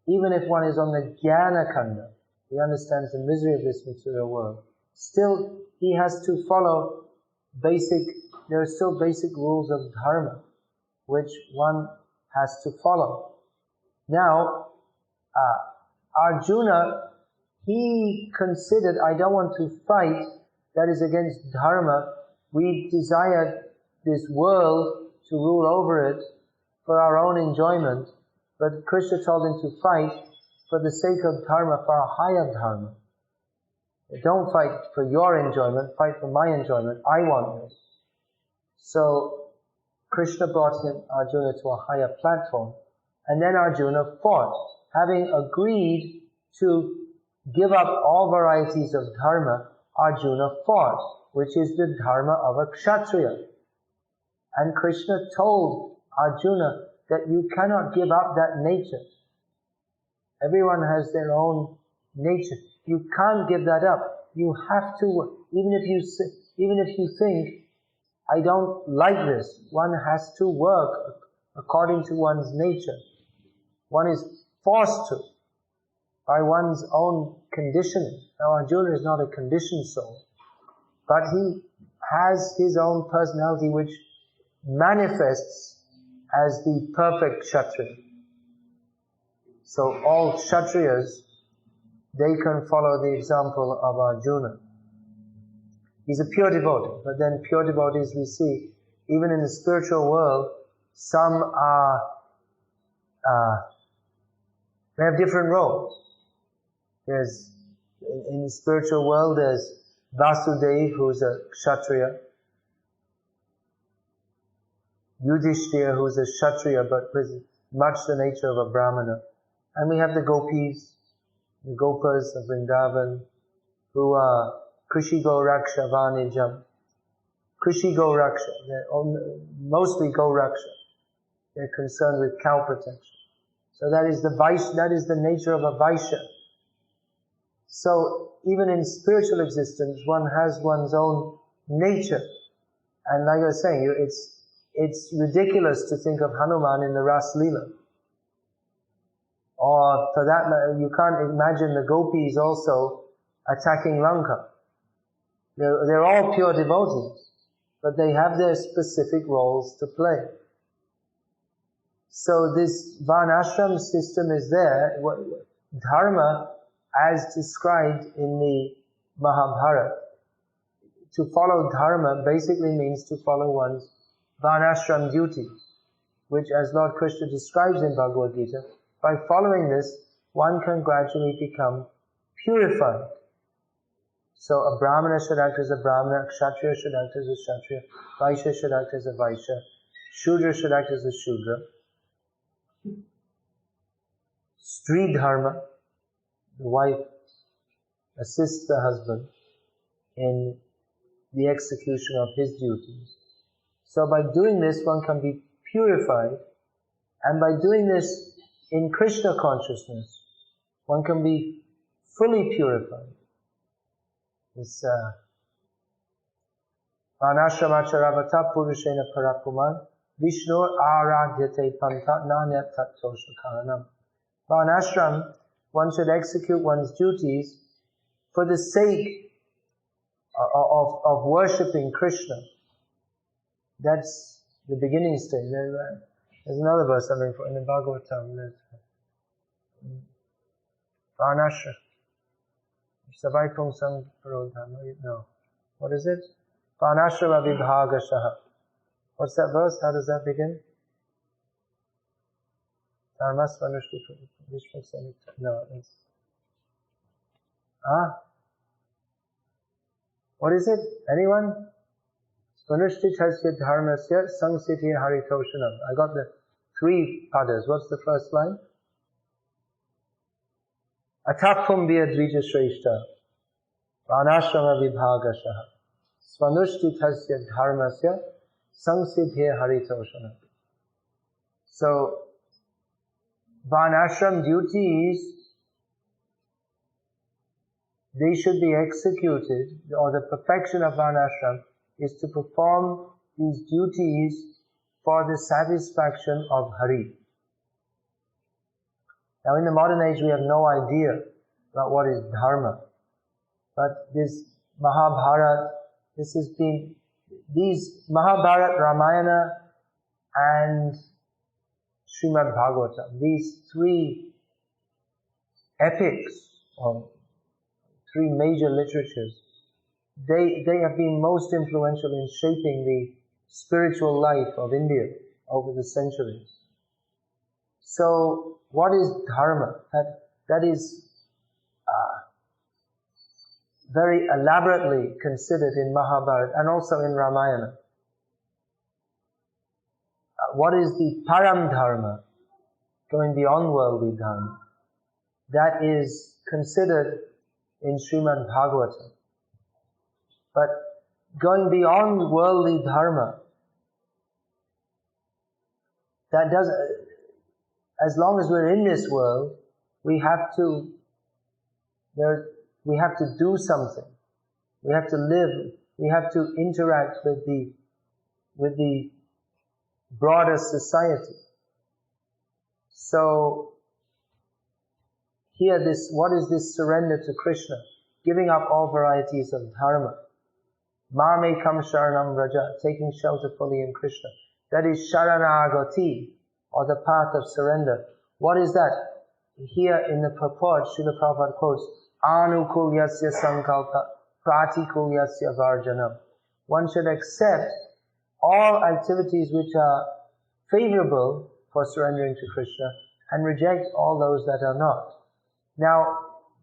even if one is on the jnana kanda, he understands the misery of this material world, still he has to follow there are still basic rules of dharma which one has to follow. Now, Arjuna, he considered, I don't want to fight, that is against dharma. We desire this world to rule over it for our own enjoyment, but Krishna told him to fight for the sake of dharma, for a higher dharma. Don't fight for your enjoyment, fight for my enjoyment. I want this. So Krishna brought Arjuna to a higher platform, and then Arjuna fought. Having agreed to give up all varieties of dharma, Arjuna fought, which is the dharma of a kshatriya. And Krishna told Arjuna that you cannot give up that nature. Everyone has their own nature. You can't give that up. You have to, even if you think, I don't like this, one has to work according to one's nature. One is forced to, by one's own conditioning. Now Arjuna is not a conditioned soul, but he has his own personality which manifests as the perfect kshatriya. So all kshatriyas, they can follow the example of Arjuna. He's a pure devotee, but then pure devotees we see, even in the spiritual world, some are, they have different roles. There's, in the spiritual world, there's Vasudeva, who's a kshatriya, Yudhishthira, who's a kshatriya, but with much the nature of a brahmana. And we have the gopis, the gopas of Vrindavan, who are Krishi Goraksha Vanijam. Krishi Goraksha, they're mostly Goraksha. They're concerned with cow protection. So that is the nature of a Vaishya. So even in spiritual existence, one has one's own nature. And like I was saying, it's ridiculous to think of Hanuman in the Ras Leela. Or for that matter, you can't imagine the gopis also attacking Lanka. They're all pure devotees, but they have their specific roles to play. So this varnashram system is there. Dharma, as described in the Mahabharata, to follow dharma basically means to follow one's varnashram duties, which, as Lord Krishna describes in Bhagavad Gita, by following this, one can gradually become purified. So a brahmana should act as a brahmana, a kshatriya should act as a kshatriya, vaishya should act as a vaishya, shudra should act as a shudra. Stri dharma, the wife assists the husband in the execution of his duties. So by doing this, one can be purified, and by doing this in Krishna consciousness, one can be fully purified. This Varnashramacharabhata Purushena Parapuman Vishnur Aradhyate Panta Nanyat Tattosha Karanam. Varnashram, one should execute one's duties for the sake of worshipping Krishna. That's the beginning stage. There's another verse in the Bhagavatam. Varnashram. Savaikum Samparodhama. No. What is it? Varnashrama Vibhagashaha. What's that verse? How does that begin? Dharmas Vanushti. No, it's... What is it? Anyone? Vanushti Tasya Dharmasya Sangsiti Haritoshanam. I got the 3 padas. What's the first line? Atapum Vyadvija Shreshta Varnashrama Vibhagashaha Svanushti Tasya Dharmasya Sangsiti Haritoshanam. So, Varnashram duties, they should be executed, or the perfection of Varnashram is to perform these duties for the satisfaction of Hari. Now in the modern age we have no idea about what is dharma. But this Mahabharata, these Mahabharata, Ramayana and Srimad Bhagavatam, these 3 epics, or 3 major literatures, they have been most influential in shaping the spiritual life of India over the centuries. So, what is dharma? That is very elaborately considered in Mahabharata and also in Ramayana. What is the param dharma, going beyond worldly dharma? That is considered in Srimad Bhagavatam. But going beyond worldly dharma, that does, as long as we're in this world, we have to do something. We have to live. We have to interact with the broader society. So here, what is this surrender to Krishna? Giving up all varieties of dharma. Mame kam sharanam raja, taking shelter fully in Krishna. That is sharanagati, or the path of surrender. What is that? Here in the purport, Srila Prabhupada quotes, Anukulyasya sankalpa, pratikulyasya varjanam. One should accept all activities which are favorable for surrendering to Krishna and reject all those that are not. Now,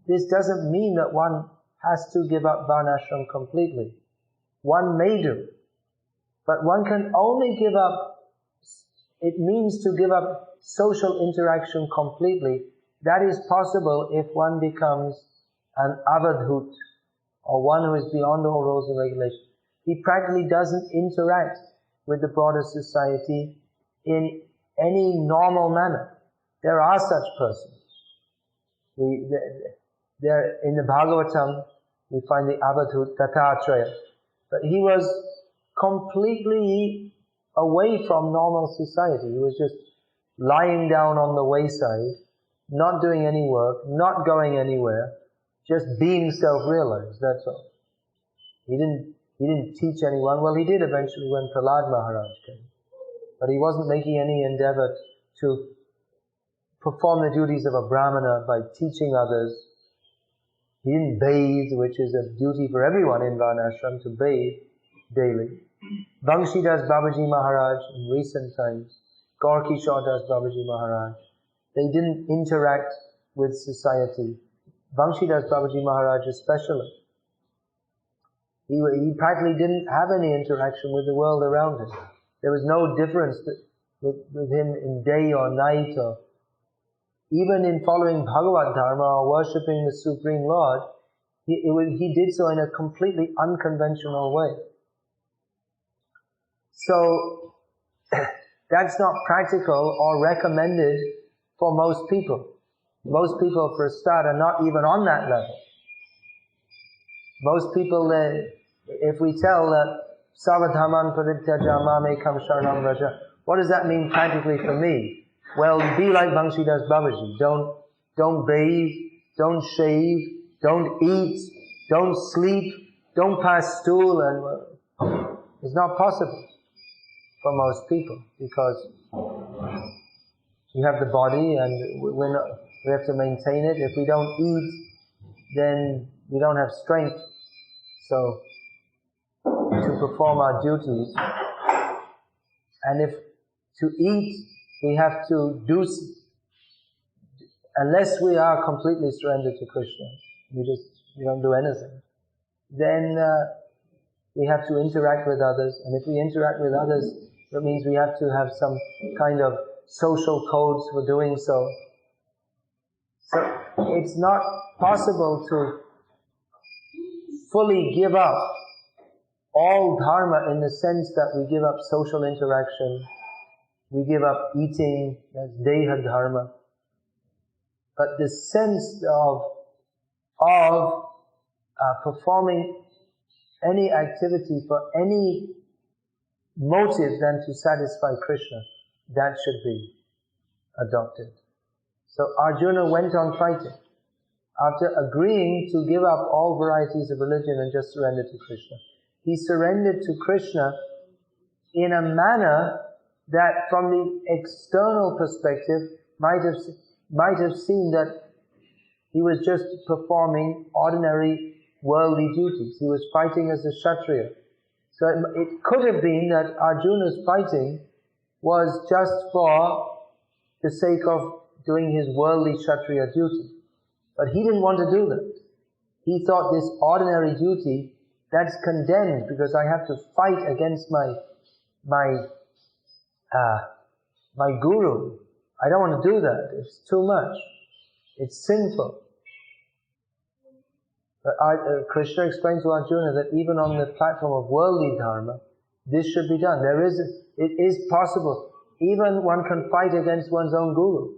this doesn't mean that one has to give up varnashram completely. One may do, but one can only give up, it means to give up social interaction completely. That is possible if one becomes an avadhut, or one who is beyond all rules and regulations. He practically doesn't interact with the broader society in any normal manner. There are such persons. There in the Bhagavatam, we find the avadhut Dattatreya. But he was completely away from normal society. He was just lying down on the wayside, not doing any work, not going anywhere, just being self-realized, that's all. He didn't teach anyone. Well, he did eventually when Prahlad Maharaj came. But he wasn't making any endeavor to perform the duties of a brahmana by teaching others. He didn't bathe, which is a duty for everyone in Varnashram, to bathe daily. Banshidas Babaji Maharaj in recent times, Gorki Shaudas Babaji Maharaj, they didn't interact with society. Banshidas Babaji Maharaj especially. He practically didn't have any interaction with the world around him. There was no difference with him in day or night, or even in following Bhagavad Dharma or worshipping the Supreme Lord. He did so in a completely unconventional way. So, that's not practical or recommended for most people. Most people, for a start, are not even on that level. Most people, if we tell that Sarvadhaman Parityaja Mamekam Sharanam Vraja, what does that mean practically for me? Well, be like Banshidas Babaji. Don't bathe, don't shave, don't eat, don't sleep, don't pass stool, and it's not possible for most people, because we have the body and we have to maintain it. If we don't eat, then we don't have strength to perform our duties. And if to eat, we have to do, unless we are completely surrendered to Krishna, we don't do anything, then we have to interact with others. And if we interact with others, that means we have to have some kind of social codes for doing so. So it's not possible to fully give up all dharma in the sense that we give up social interaction, we give up eating, that's deha dharma. But the sense of performing any activity for any motive than to satisfy Krishna, that should be adopted. So Arjuna went on fighting. After agreeing to give up all varieties of religion and just surrender to Krishna, he surrendered to Krishna in a manner that from the external perspective might have seemed that he was just performing ordinary worldly duties. He was fighting as a Kshatriya. So it could have been that Arjuna's fighting was just for the sake of doing his worldly Kshatriya duty. But he didn't want to do that. He thought this ordinary duty, that's condemned because I have to fight against my guru. I don't want to do that. It's too much. It's sinful. But Krishna explained to Arjuna that even on the platform of worldly dharma, this should be done. It is possible. Even one can fight against one's own guru.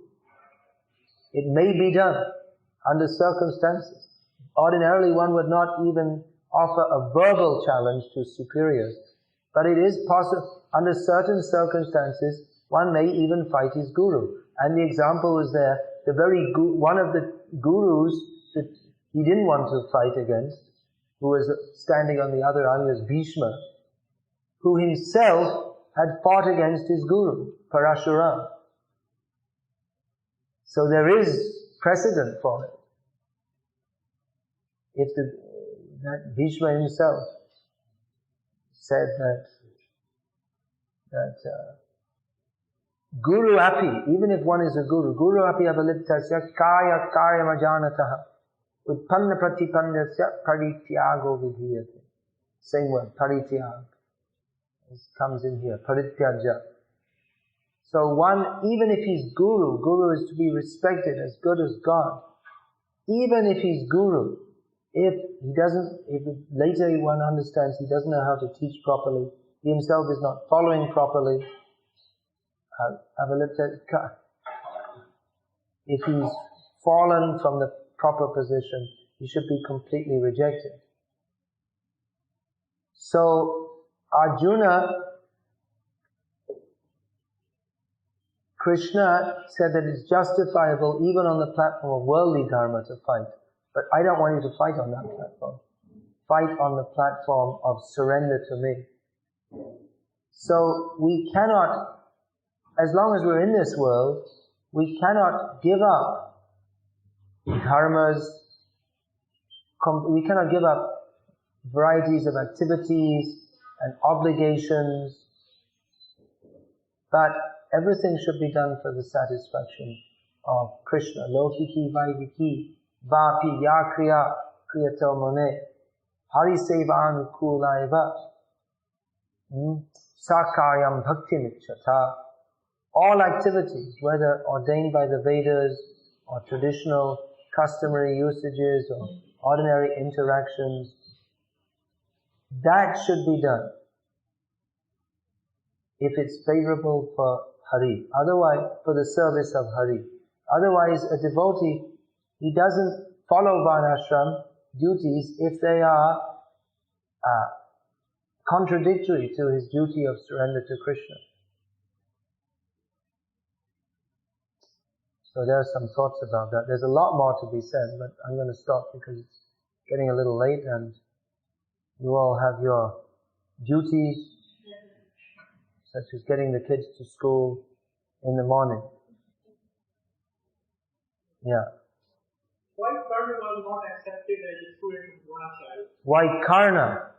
It may be done under circumstances. Ordinarily, one would not even offer a verbal challenge to superiors. But it is possible, under certain circumstances, one may even fight his guru. And the example was there, one of the gurus that he didn't want to fight against, who was standing on the other arm, was Bhishma, who himself had fought against his guru, Parashuram. So there is precedent for it. If that Bhishma himself said that Guru api, even if one is a guru, Guru api avaliptasya kaya kaya majanataha utpanna pratipannasya parityago vidhiyate. Same word, parityag. This comes in here, parityaja. So one, even if he's guru is to be respected as good as God. Even if he's guru, if later one understands he doesn't know how to teach properly, he himself is not following properly, if he's fallen from the proper position, he should be completely rejected. So Arjuna, Krishna said that it's justifiable even on the platform of worldly dharma to fight. But I don't want you to fight on that platform. Fight on the platform of surrender to me. So we cannot, as long as we're in this world, we cannot give up dharmas, we cannot give up varieties of activities and obligations, but everything should be done for the satisfaction of Krishna. Lokiki vaidiki vapi ya kriya kriyato mone hari seva anukulaiva sakaryam bhakti nichata. All activities, whether ordained by the Vedas or traditional customary usages or ordinary interactions, that should be done if it's favorable for Hari. Otherwise, for the service of Hari. Otherwise, a devotee, he doesn't follow varnashram duties if they are contradictory to his duty of surrender to Krishna. So there are some thoughts about that. There's a lot more to be said, but I'm going to stop because it's getting a little late and you all have your duties, such as getting the kids to school in the morning. Yeah. Why Karna was not accepted as a student of Dronacharya? Why Karna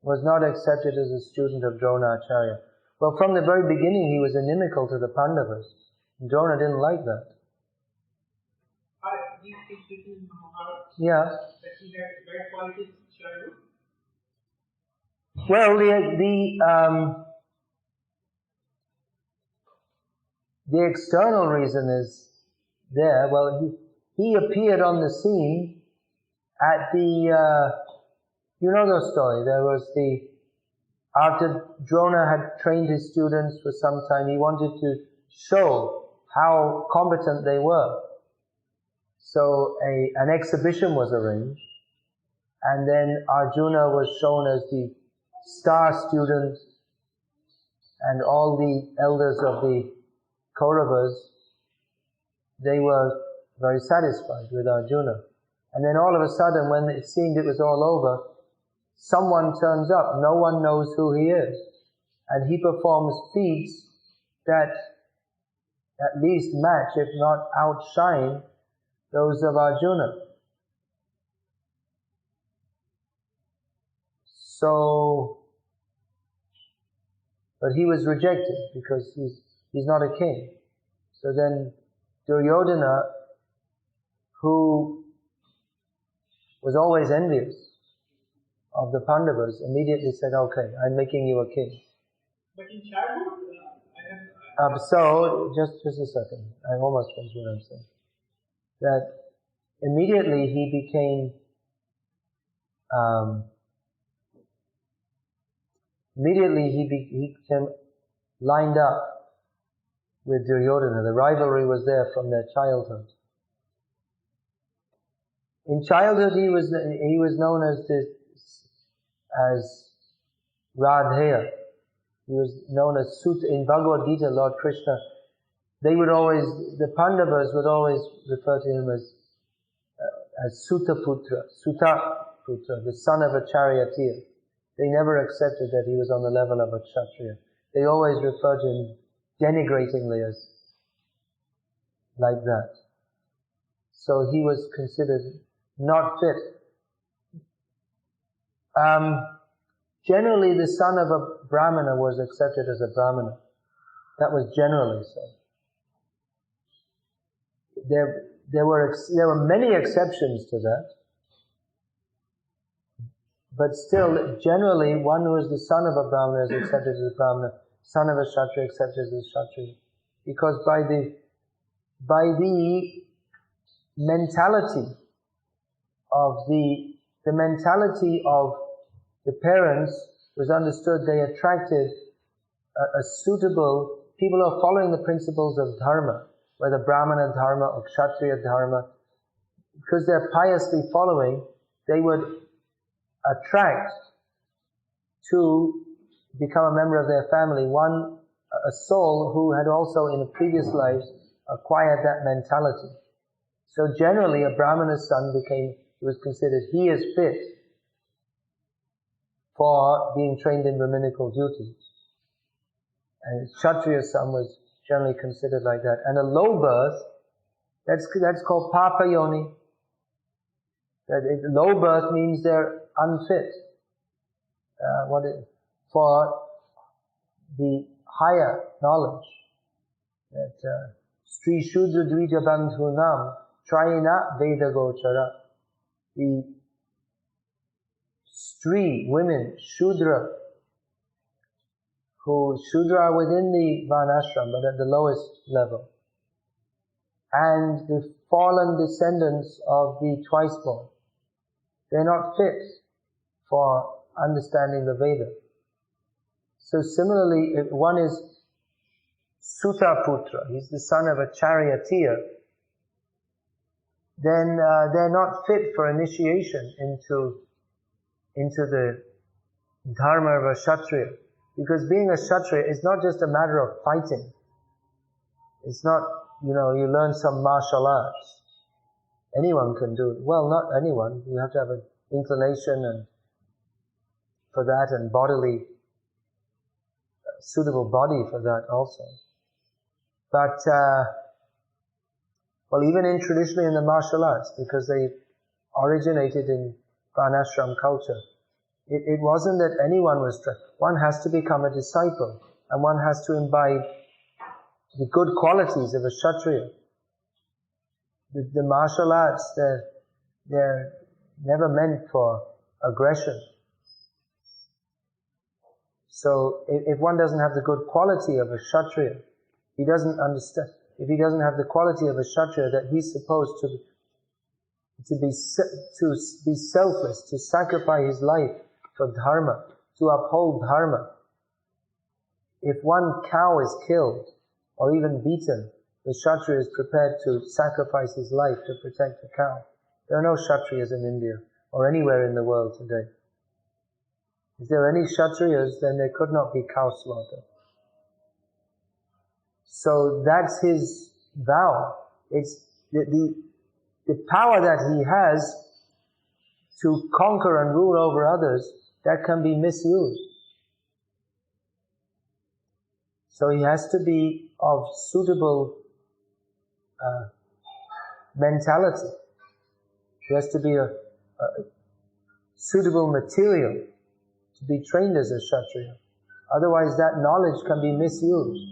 was not accepted as a student of Dronacharya? Well, from the very beginning he was inimical to the Pandavas. Drona didn't like that. Yeah. That he had bad qualities in childhood? Well, the external reason is there. Well, he appeared on the scene at the, you know the story. There was after Drona had trained his students for some time, he wanted to show how competent they were. So an exhibition was arranged, and then Arjuna was shown as the star student, and all the elders of the Kauravas, they were very satisfied with Arjuna. And then all of a sudden, when it seemed it was all over, someone turns up, no one knows who he is, and he performs feats that at least match, if not outshine, those of Arjuna. So, but he was rejected because he's not a king. So then Duryodhana, who was always envious of the Pandavas, immediately said, okay, I'm making you a king. But in childhood, so, just a second. I almost finished what I'm saying. That immediately he became lined up with Duryodhana. The rivalry was there from their childhood. In childhood, he was known as Radheya. He was known as Sutta. In Bhagavad Gita, Lord Krishna, the Pandavas would always refer to him as Sutta Putra, the son of a charioteer. They never accepted that he was on the level of a Kshatriya. They always referred to him denigratingly as like that. So he was considered not fit. Generally, the son of a Brahmana was accepted as a Brahmana. That was generally so. There were many exceptions to that, but still, generally, one who is the son of a Brahmana is accepted as a Brahmana, son of a Kshatriya accepted as a Kshatriya, because by the mentality of the parents was understood. They attracted a suitable people who are following the principles of dharma, whether Brahmana dharma or Kshatriya dharma, because they're piously following, they would attract to become a member of their family. One, a soul who had also in a previous life acquired that mentality. So generally a Brahmana's son was considered, he is fit for being trained in brahminical duties. And Kshatriya's son was generally considered like that. And a low birth, that's called Papa Yoni. Low birth means they're unfit for the higher knowledge. That Sri Shudra Dvija Bandhunam Trayena Veda Gochara. The Sri, women, Shudra, who Shudra are within the Varnashram, but at the lowest level. And the fallen descendants of the twice-born. They're not fit for understanding the Veda. So similarly, if one is Sutaputra, he's the son of a charioteer, then they're not fit for initiation into the dharma of a Kshatriya. Because being a Kshatriya is not just a matter of fighting. It's not, you learn some martial arts. Anyone can do it. Well, not anyone. You have to have an inclination for that and suitable body for that also. But, even traditionally in the martial arts, because they originated in Varnashram culture, it wasn't that anyone was one has to become a disciple, and one has to imbibe the good qualities of a Kshatriya. The martial arts, they're never meant for aggression. So if one doesn't have the good quality of a Kshatriya, he doesn't understand. If he doesn't have the quality of a Kshatriya, that he's supposed to be selfless, to sacrifice his life for dharma, to uphold dharma. If one cow is killed or even beaten, the Kshatriya is prepared to sacrifice his life to protect the cow. There are no Kshatriyas in India or anywhere in the world today. If there are any Kshatriyas, then there could not be cow slaughter. So that's his vow. It's the power that he has to conquer and rule over others, that can be misused. So he has to be of suitable mentality. He has to be a suitable material to be trained as a Kshatriya. Otherwise that knowledge can be misused.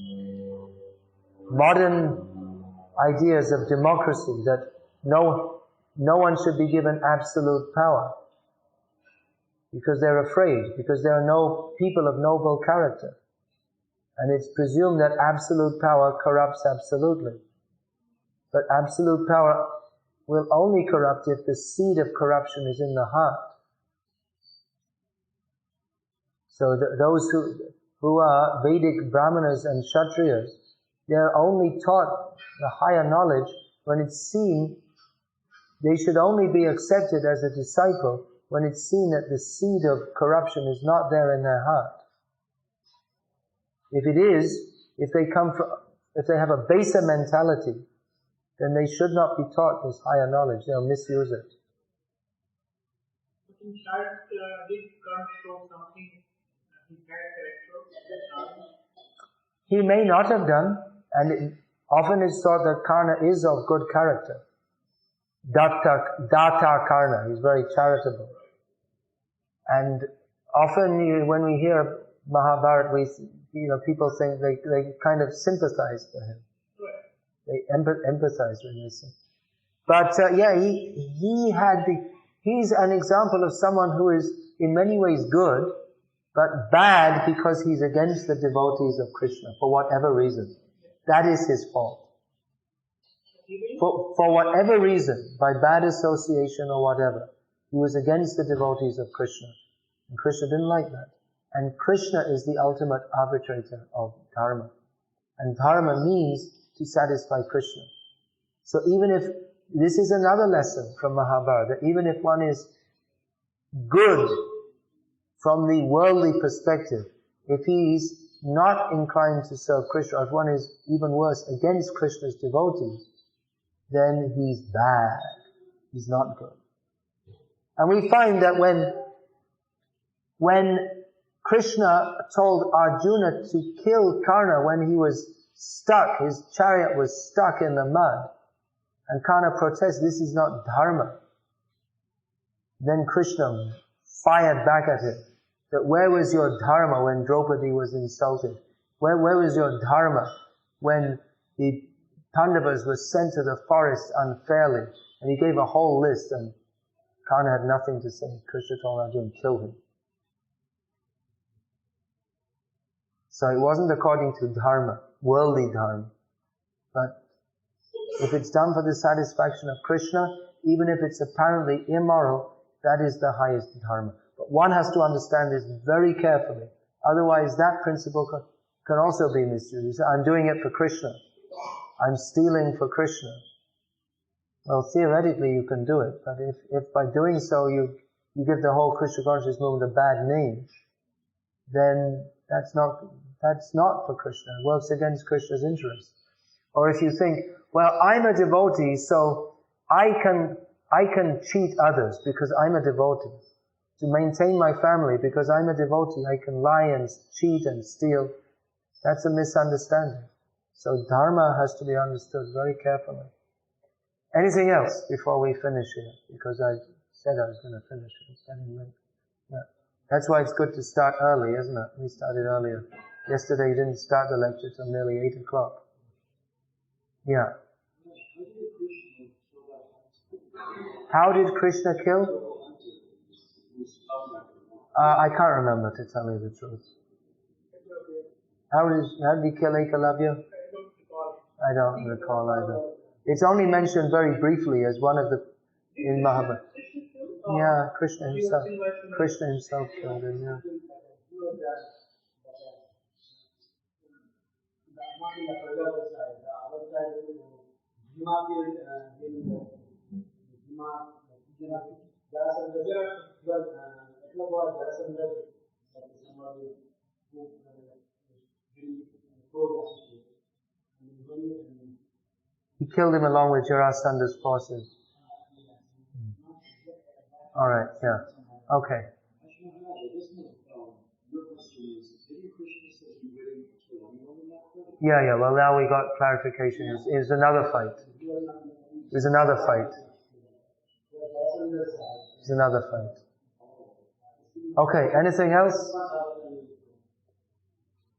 Modern ideas of democracy, that no one should be given absolute power because they're afraid, because there are no people of noble character. And it's presumed that absolute power corrupts absolutely. But absolute power will only corrupt if the seed of corruption is in the heart. So those who are Vedic Brahmanas and Kshatriyas, they're only taught the higher knowledge when it's seen. They should only be accepted as a disciple when it's seen that the seed of corruption is not there in their heart. If it is, if they have a baser mentality, then they should not be taught this higher knowledge. They'll misuse it. In fact, did Karna show something he had character? He may not have done, and often it's thought that Karna is of good character. Data Karna, he's very charitable. And often when we hear Mahabharata, people think they kind of sympathize for him. They empathize when they sing. But he's an example of someone who is in many ways good, but bad because he's against the devotees of Krishna for whatever reason. That is his fault. For whatever reason, by bad association or whatever, he was against the devotees of Krishna. And Krishna didn't like that. And Krishna is the ultimate arbitrator of dharma. And dharma means to satisfy Krishna. So even if, this is another lesson from Mahabharata, even if one is good from the worldly perspective, if he's not inclined to serve Krishna, or if one is even worse, against Krishna's devotees, then he's bad. He's not good. And we find that when Krishna told Arjuna to kill Karna when he was stuck, his chariot was stuck in the mud, and Karna protests, this is not dharma. Then Krishna fired back at him, that where was your dharma when Draupadi was insulted? Where was your dharma when the Pandavas were sent to the forest unfairly? And he gave a whole list, and Karna had nothing to say. Krishna told Arjuna, kill him. So it wasn't according to dharma, worldly dharma. But if it's done for the satisfaction of Krishna, even if it's apparently immoral, that is the highest dharma. But one has to understand this very carefully. Otherwise, that principle can also be misused. You say, I'm doing it for Krishna. I'm stealing for Krishna. Well, theoretically you can do it, but if by doing so you give the whole Krishna consciousness movement a bad name, then that's not for Krishna. It works against Krishna's interest. Or if you think, well, I'm a devotee, so I can cheat others because I'm a devotee. To maintain my family, because I'm a devotee, I can lie and cheat and steal. That's a misunderstanding. So dharma has to be understood very carefully. Anything else before we finish here? Because I said I was going to finish it. It's getting late. Yeah. That's why it's good to start early, isn't it? We started earlier. Yesterday you didn't start the lecture till nearly 8 o'clock. Yeah. How did Krishna kill? I can't remember, to tell you the truth. How did he kill Ekalavya? I don't recall either. It's only mentioned very briefly as one of the, in Mahabharata. Yeah, Krishna himself killed him, yeah. He killed him along with Jarasanda's forces. Alright, yeah. Okay. Yeah, well now we got clarification. It was another fight. It was another fight. It's another fight. Okay, anything else?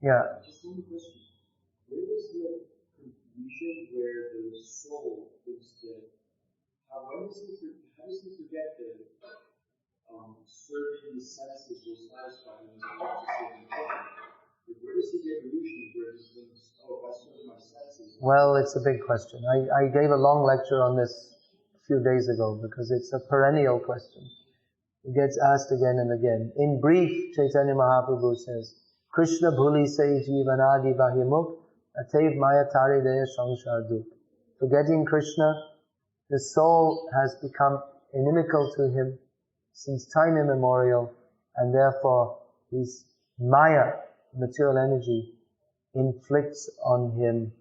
Yeah. Just one question. Where is the confusion where the soul is that how does he forget that serving the senses will satisfy him and not to serve the where does he get illusion where he thinks, oh, if I serve my senses? Well, it's a big question. I gave a long lecture on this a few days ago because it's a perennial question. It gets asked again and again. In brief, Chaitanya Mahaprabhu says, Krishna bhuli se jivanadi vahimuk atev mayatari deya samsar duk. Forgetting Krishna, the soul has become inimical to him since time immemorial, and therefore his maya, material energy, inflicts on him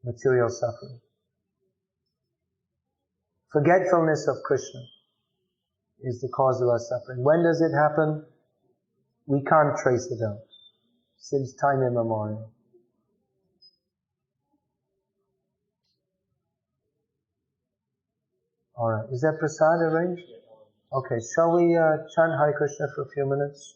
material suffering. Forgetfulness of Krishna is the cause of our suffering. When does it happen? We can't trace it out. Since time immemorial. Alright, is that prasad arranged? Okay, shall we chant Hare Krishna for a few minutes?